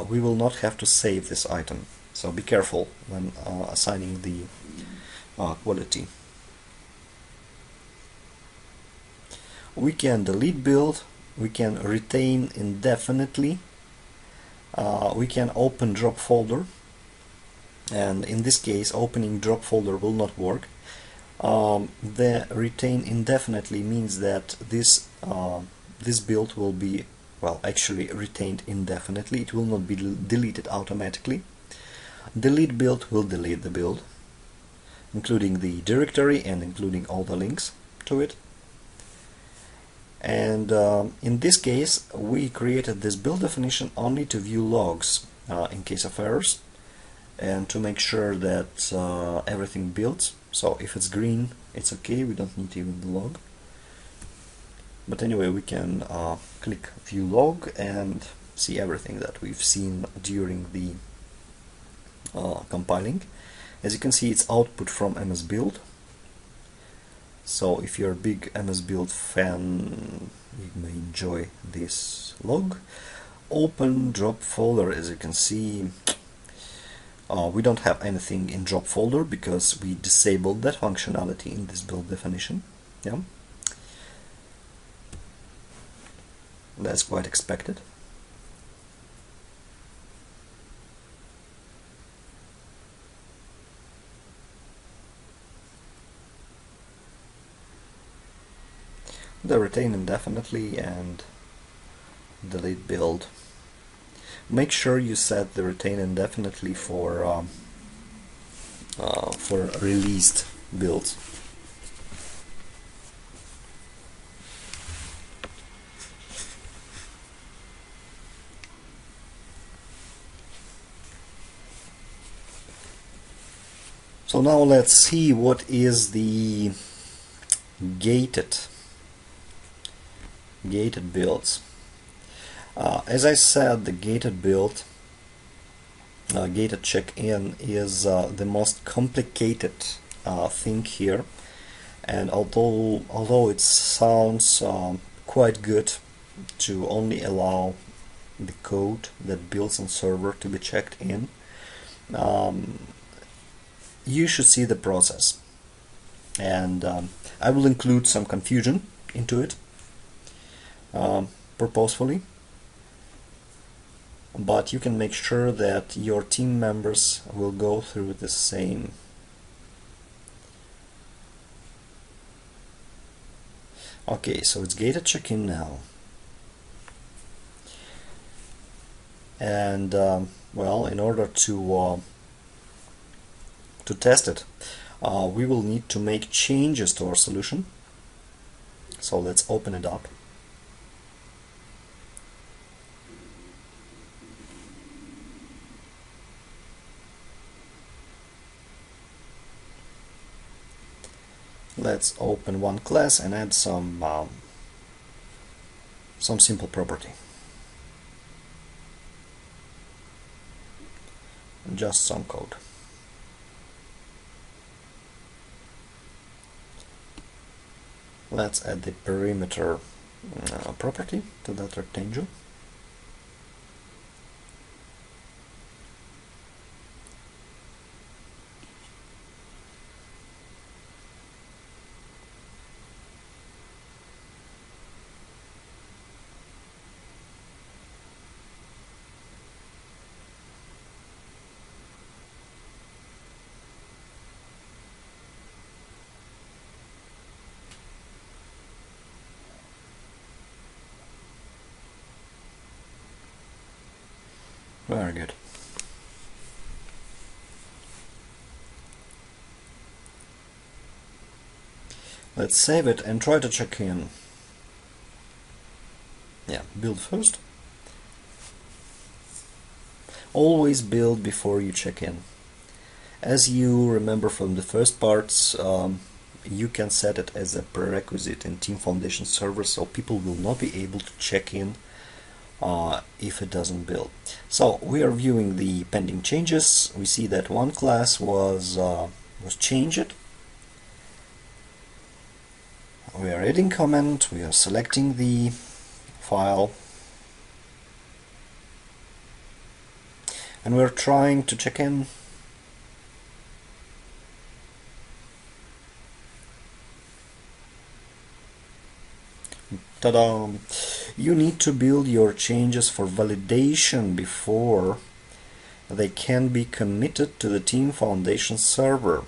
Speaker 1: We will not have to save this item, so be careful when assigning the quality. We can delete build, we can retain indefinitely, we can open drop folder, and in this case opening drop folder will not work. The retain indefinitely means that this build will be, well, actually retained indefinitely. It will not be deleted automatically. Delete build will delete the build, including the directory and including all the links to it. And in this case we created this build definition only to view logs in case of errors and to make sure that everything builds. So if it's green, it's okay, we don't need even the log. But anyway, we can click view log and see everything that we've seen during the compiling. As you can see, it's output from MS Build. So if you're a big MS Build fan, you may enjoy this log. Open drop folder, as you can see, we don't have anything in drop folder because we disabled that functionality in this build definition. Yeah, that's quite expected. The retain indefinitely and delete build. Make sure you set the retain indefinitely for released builds. So now let's see what is the gated builds. As I said, the gated build, gated check-in is the most complicated thing here, and although it sounds quite good to only allow the code that builds on server to be checked in, you should see the process, and I will include some confusion into it purposefully, but you can make sure that your team members will go through the same. Okay, so it's gated check-in now, and well, in order to test it, we will need to make changes to our solution. So let's open it up. Let's open one class and add some simple property. Just some code. Let's add the perimeter property to that rectangle. Very good. Let's save it and try to check in. Yeah, build first. Always build before you check in. As you remember from the first parts, you can set it as a prerequisite in Team Foundation server, so people will not be able to check in if it doesn't build. So we are viewing the pending changes. We see that one class was changed. We are adding comment. We are selecting the file, and we're trying to check in. Ta-da! You need to build your changes for validation before they can be committed to the Team Foundation server.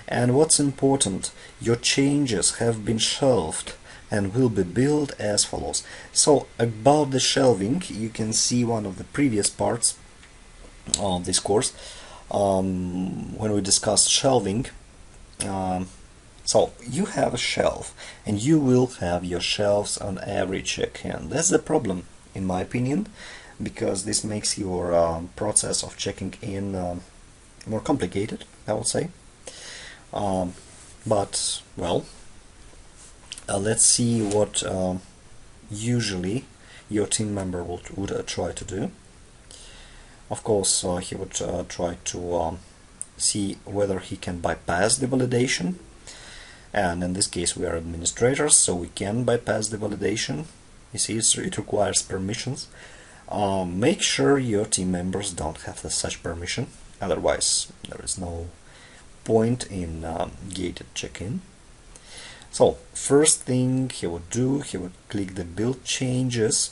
Speaker 1: And what's important, your changes have been shelved and will be built as follows. So about the shelving, you can see one of the previous parts of this course when we discussed shelving. So you have a shelf, and you will have your shelves on every check-in. That's the problem, in my opinion, because this makes your process of checking in more complicated, I would say. But, well, let's see what usually your team member would try to do. Of course, he would try to see whether he can bypass the validation. And in this case we are administrators, so we can bypass the validation. You see, it requires permissions. Make sure your team members don't have such permission, otherwise there is no point in gated check-in. So first thing he would do, he would click the build changes,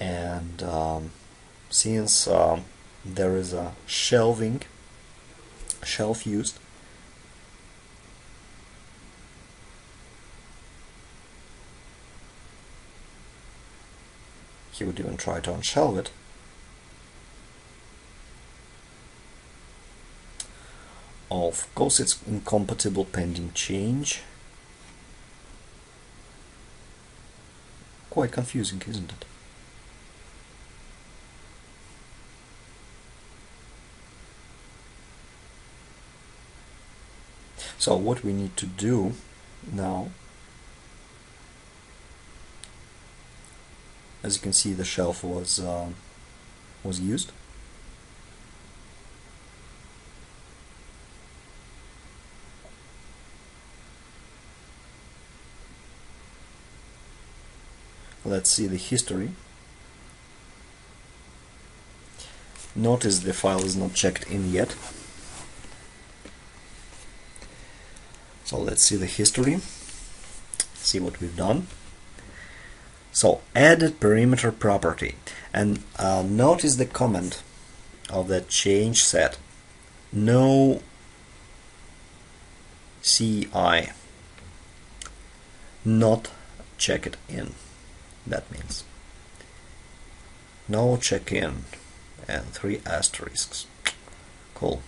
Speaker 1: and since there is a shelf used, he would even try to unshelve it. Of course, it's incompatible pending change. Quite confusing, isn't it? So what we need to do now, as you can see, the shelf was used. Let's see the history. Notice the file is not checked in yet. So let's see the history, see what we've done. So added perimeter property, and notice the comment of that change set. No CI, not check it in. That means no check-in and 3 asterisks. Cool.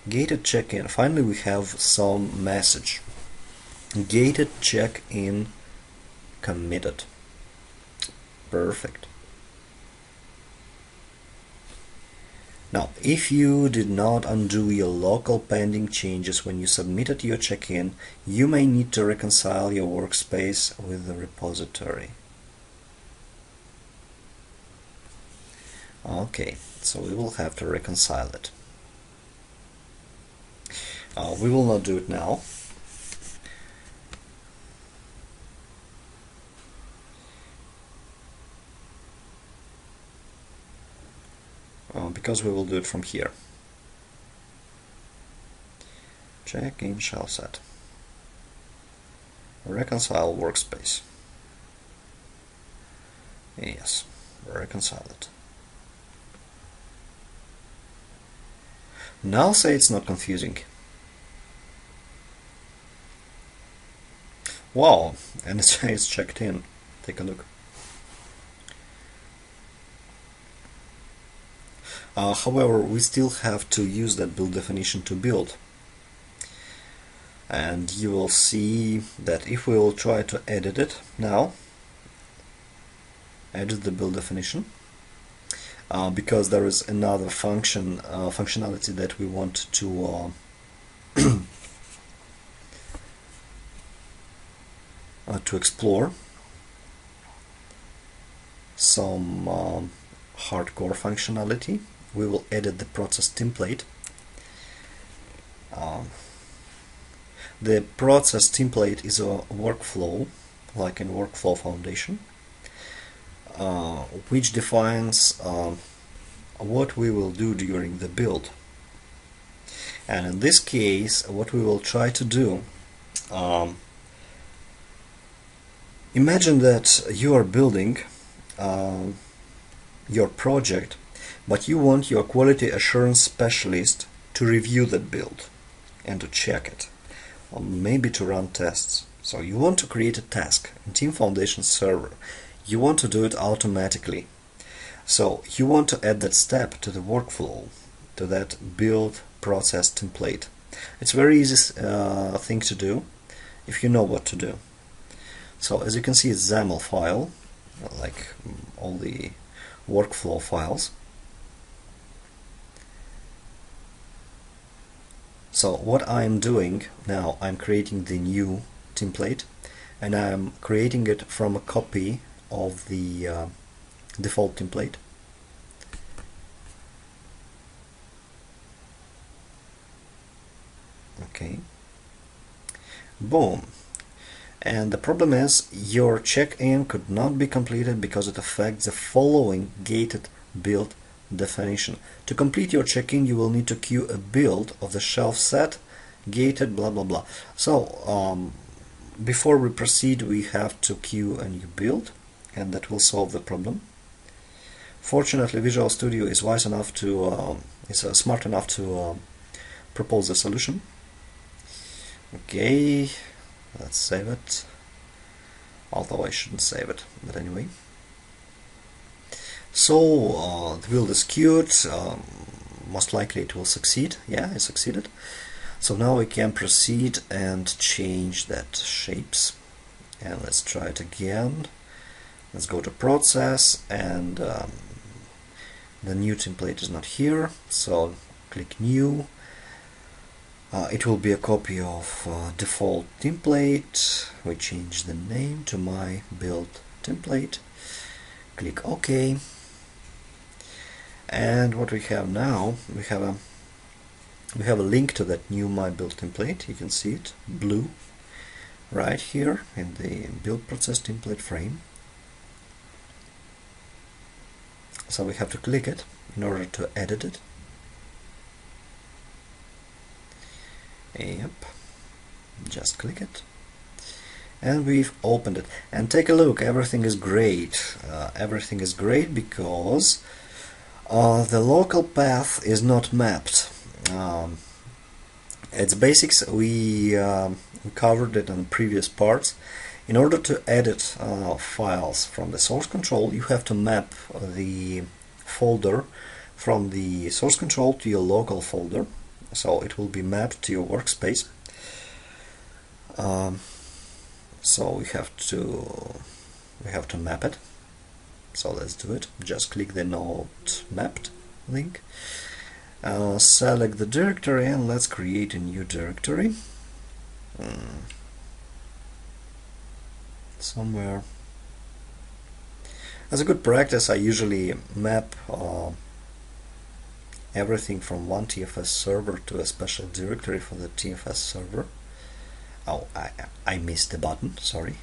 Speaker 1: Gated check-in. Finally we have some message. Gated check-in committed. Perfect. Now, if you did not undo your local pending changes when you submitted your check-in, you may need to reconcile your workspace with the repository. Okay, so we will have to reconcile it. We will not do it now. Because we will do it from here. Check-in shell set. Reconcile workspace. Yes, reconcile it. Now say it's not confusing. Wow, and it's checked in. Take a look. However, we still have to use that build definition to build. And you will see that if we will try to edit it now, edit the build definition, because there is another functionality that we want to to explore, some hardcore functionality. We will edit the process template. The process template is a workflow, like in Workflow Foundation, which defines what we will do during the build. And in this case, what we will try to do, imagine that you are building your project, but you want your quality assurance specialist to review that build and to check it, or maybe to run tests. So you want to create a task in Team Foundation server. You want to do it automatically. So you want to add that step to the workflow, to that build process template. It's a very easy thing to do if you know what to do. So as you can see, it's XAML file, like all the workflow files. So what I'm doing now, I'm creating the new template, and I'm creating it from a copy of the default template. Okay, boom. And the problem is your check-in could not be completed because it affects the following gated build definition. To complete your check-in, you will need to queue a build of the shelf set, gated, blah blah blah. So before we proceed, we have to queue a new build, and that will solve the problem. Fortunately, Visual Studio is wise enough to smart enough to propose a solution. Okay, let's save it, although I shouldn't save it, but anyway. So the build is queued, most likely it will succeed. Yeah, it succeeded. So now we can proceed and change that shapes, and let's try it again. Let's go to process, and the new template is not here, so click new. It will be a copy of default template. We change the name to my build template. Click OK. And what we have now, we have a link to that new my build template. You can see it, blue, right here in the build process template frame. So we have to click it in order to edit it. Yep, just click it, and we've opened it. And take a look, everything is great. Everything is great because the local path is not mapped. It's basics. We covered it in previous parts. In order to edit files from the source control, you have to map the folder from the source control to your local folder. So it will be mapped to your workspace. So we have to map it. So let's do it. Just click the Node Mapped link, Select the directory and let's create a new directory. Somewhere. As a good practice, I usually map everything from one TFS server to a special directory for the TFS server. Oh, I missed the button, sorry.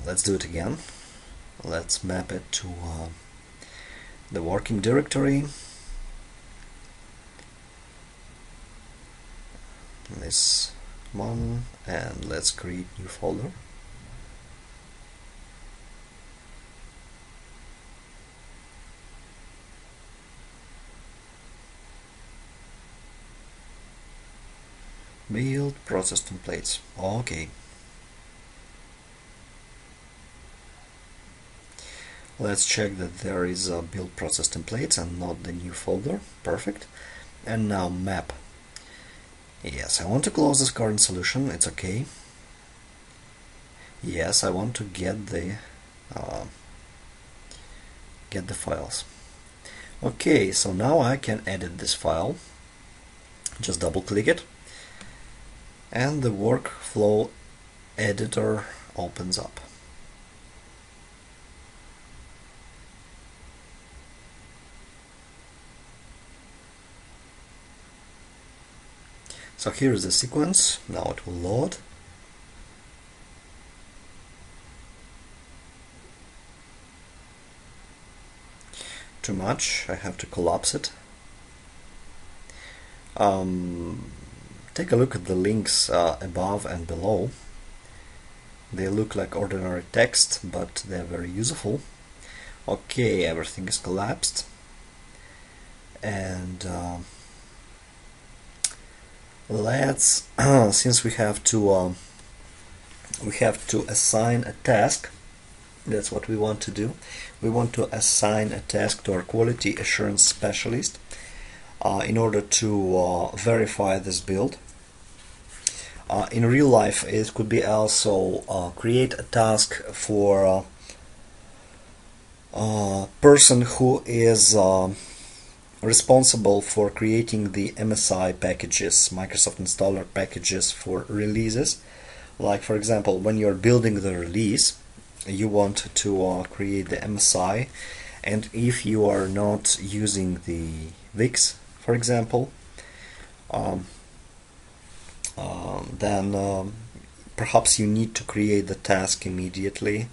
Speaker 1: Let's do it again. Let's map it to the working directory. This one, and let's create new folder. Build process templates. Okay. Let's check that there is a build process templates and not the new folder. Perfect. And now map. Yes, I want to close this current solution. It's okay. Yes, I want to get the files. Okay, so now I can edit this file. Just double click it, and the workflow editor opens up. So here is the sequence. Now it will load. Too much, I have to collapse it. Take a look at the links above and below. They look like ordinary text, but they're very useful. Okay, everything is collapsed. And let's since we have to assign a task. That's what we want to do. We want to assign a task to our quality assurance specialist in order to verify this build. In real life, it could be also create a task for a person who is responsible for creating the MSI packages, Microsoft installer packages for releases. Like, for example, when you're building the release, you want to create the MSI, and if you are not using the VIX, for example, then perhaps you need to create the task immediately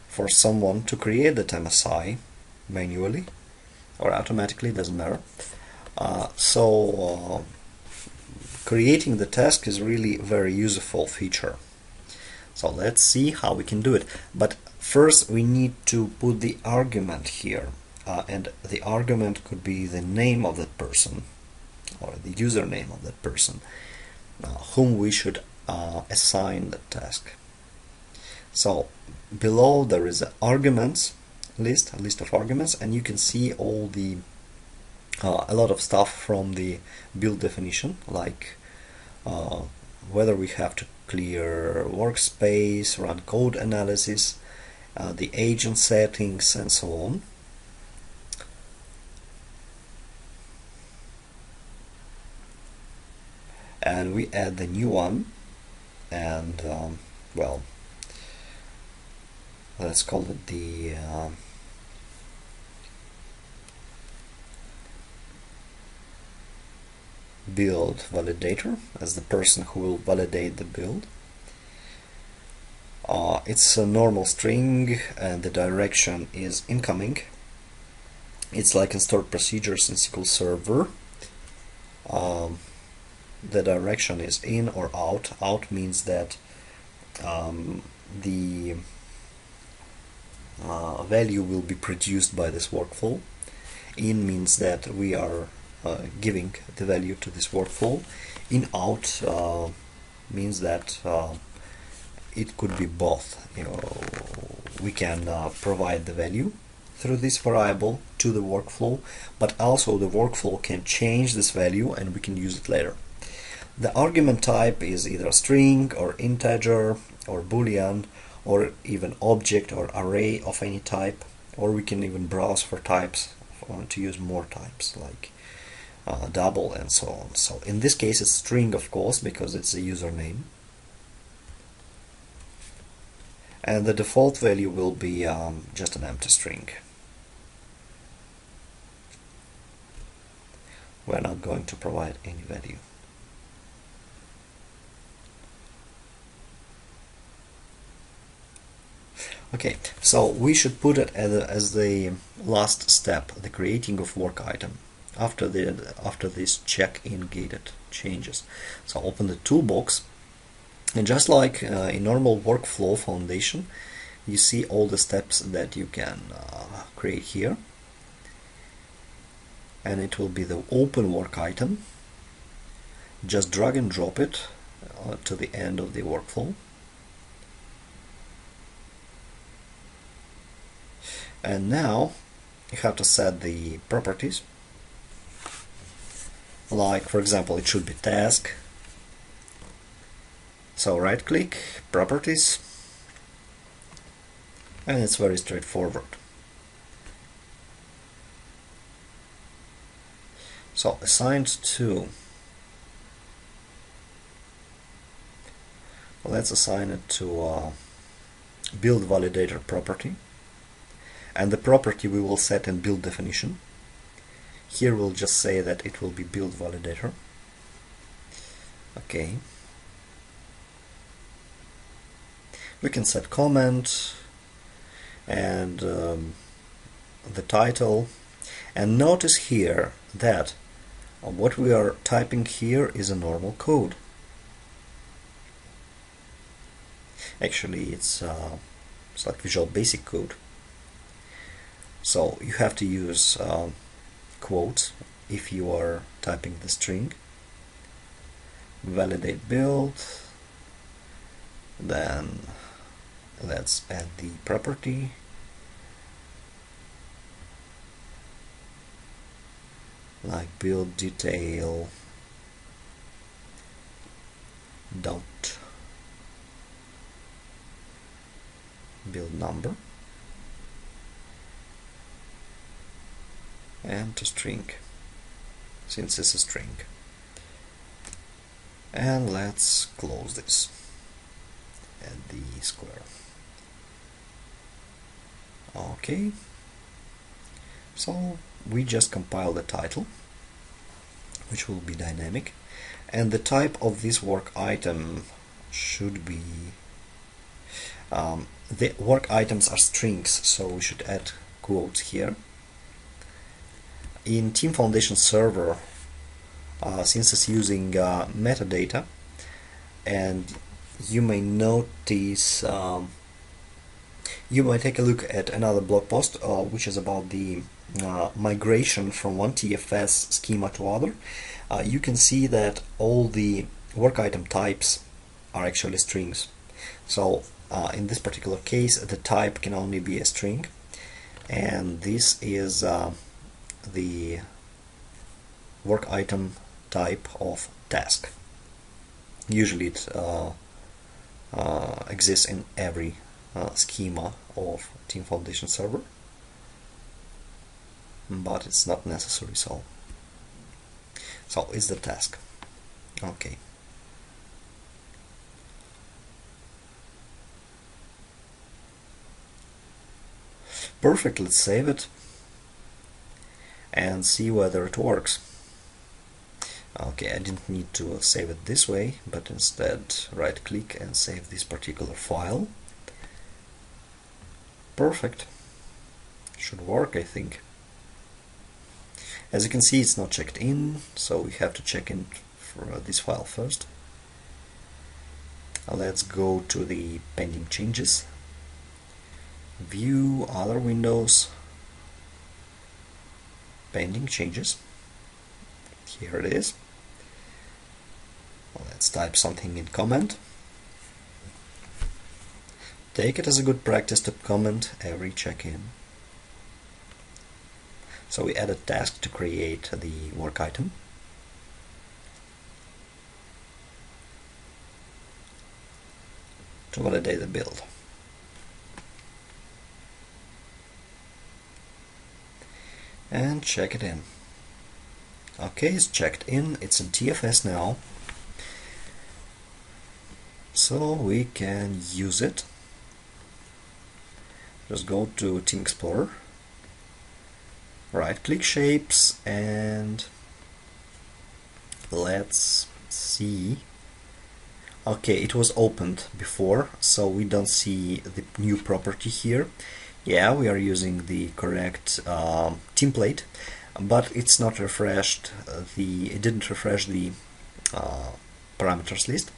Speaker 1: for someone to create that MSI manually or automatically, doesn't matter. So creating the task is really a very useful feature. So let's see how we can do it. But first we need to put the argument here, and the argument could be the name of that person or the username of that person whom we should assign the task. So below there is an arguments list, a list of arguments, and you can see all the a lot of stuff from the build definition, like whether we have to clear workspace, run code analysis, the agent settings, and so on. And we add the new one, and well, let's call it the build validator, as the person who will validate the build. It's a normal string, and the direction is incoming. It's like in stored procedures in SQL Server. The direction is in or out. Out means that the value will be produced by this workflow. In means that we are giving the value to this workflow. In out means that it could be both. We can provide the value through this variable to the workflow, but also the workflow can change this value and we can use it later. The argument type is either string or integer or boolean or even object or array of any type, or we can even browse for types to use more types like double and so on. So in this case it's string, of course, because it's a username, and the default value will be just an empty string. We're not going to provide any value. Okay, so we should put it as the last step, the creating of WorkItem, after this check-in gated changes. So open the toolbox, and just like in normal workflow foundation, you see all the steps that you can create here, and it will be the open WorkItem. Just drag and drop it to the end of the workflow. And now you have to set the properties, like for example it should be task. So right click, properties, and it's very straightforward. So assigned to, let's assign it to build validator property. And the property we will set in build definition. Here we'll just say that it will be build validator. Okay. We can set comment and the title. And notice here that what we are typing here is a normal code. Actually, it's like Visual Basic code. So you have to use quotes if you are typing the string. Validate build. Then let's add the property. Like build detail dot build number. And to string, since it's a string. And let's close this at the square. Okay, so we just compile the title, which will be dynamic, and the type of this work item should be the work items are strings, so we should add quotes here. In Team Foundation Server, since it's using metadata, and you may notice, you might take a look at another blog post which is about the migration from one TFS schema to other. You can see that all the work item types are actually strings. So in this particular case, the type can only be a string, and this is the work item type of task. Usually it exists in every schema of Team Foundation Server, but it's not necessary. So it's the task. Okay. Perfect, let's save it and see whether it works. Okay, I didn't need to save it this way, but instead right click and save this particular file. Perfect. Should work, I think. As you can see, it's not checked in, so we have to check in for this file first. Let's go to the pending changes. View, other windows, pending changes. Here it is. Let's type something in comment. Take it as a good practice to comment every check-in. So we add a task to create the work item. To validate the build. and check it in. Okay, it's checked in, it's in TFS now, so we can use it. Just go to Team Explorer, right click Shapes, and let's see. Okay, it was opened before, so we don't see the new property here. Yeah, we are using the correct template, but it's not refreshed. It didn't refresh the parameters list,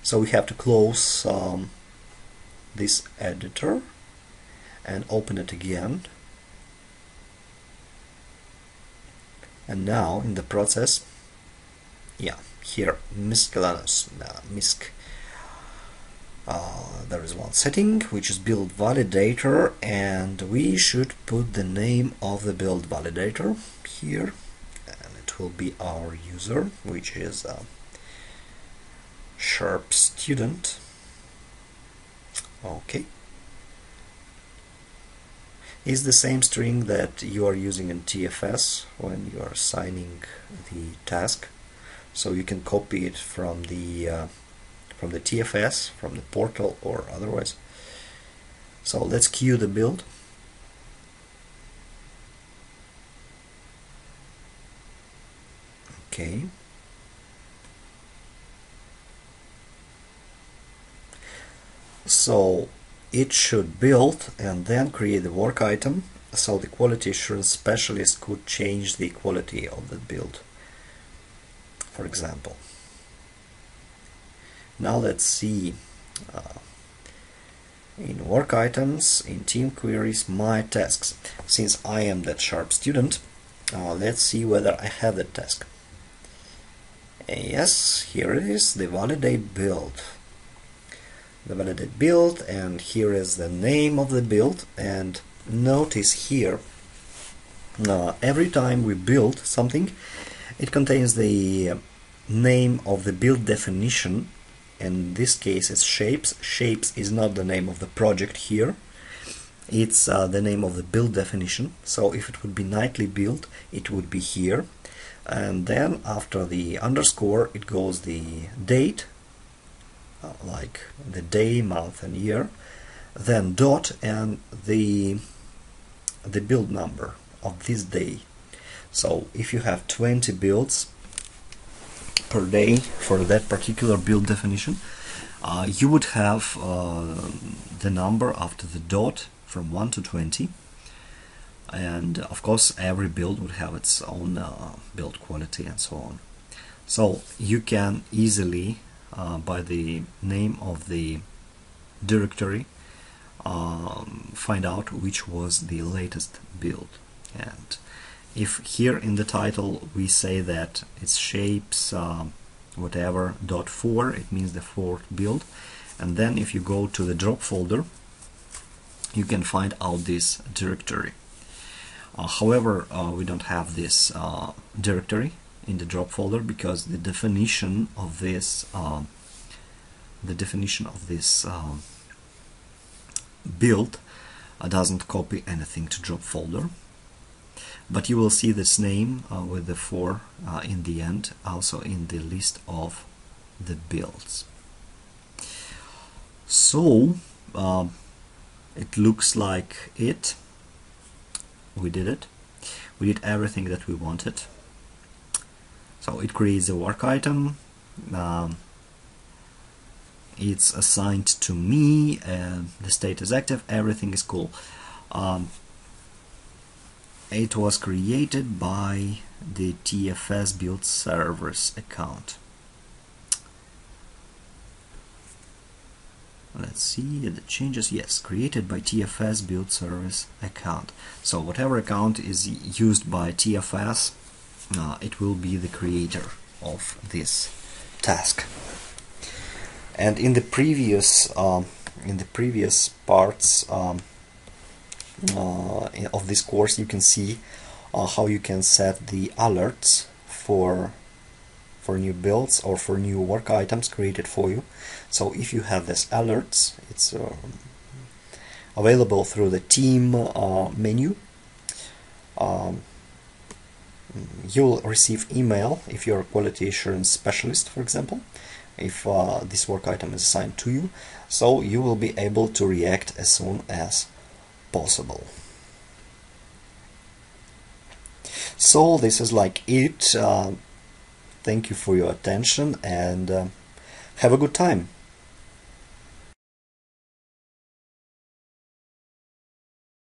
Speaker 1: so we have to close this editor and open it again. And now in the process, yeah, here miscellaneous misc. There is one setting which is build validator, and we should put the name of the build validator here, and it will be our user, which is sharp student. Okay, is the same string that you are using in TFS when you are assigning the task, so you can copy it from the TFS, from the portal, or otherwise. So let's queue the build. Okay. So it should build and then create the work item, so the quality assurance specialist could change the quality of the build, for example. Now let's see in work items, in team queries, my tasks. Since I am that sharp student, let's see whether I have that task. Yes, here it is, the validate build. The validate build, and here is the name of the build. And notice here, every time we build something, it contains the name of the build definition. In this case it's shapes. Shapes is not the name of the project here, it's the name of the build definition. So if it would be nightly build, it would be here, and then after the underscore it goes the date, like the day, month and year, then dot and the build number of this day. So if you have 20 builds per day for that particular build definition, you would have the number after the dot from 1 to 20, and of course every build would have its own build quality and so on. So you can easily by the name of the directory find out which was the latest build. And if here in the title we say that it's shapes whatever .4, it means the fourth build, and then if you go to the drop folder you can find out this directory. However, we don't have this directory in the drop folder because the definition of this build doesn't copy anything to drop folder. But you will see this name with the 4 in the end, also in the list of the builds. So it looks like we did it. We did everything that we wanted. So it creates a work item. It's assigned to me, and the state is active. Everything is cool. It was created by the TFS build servers account. Let's see the changes. Yes, created by TFS build service account. So whatever account is used by TFS, it will be the creator of this task. And in the previous parts of this course, you can see how you can set the alerts for new builds or for new work items created for you. So if you have this alerts, it's available through the team menu. you'll receive email if you're a quality assurance specialist, for example, if this work item is assigned to you, so you will be able to react as soon as possible. So this is like it. Thank you for your attention, and have a good time.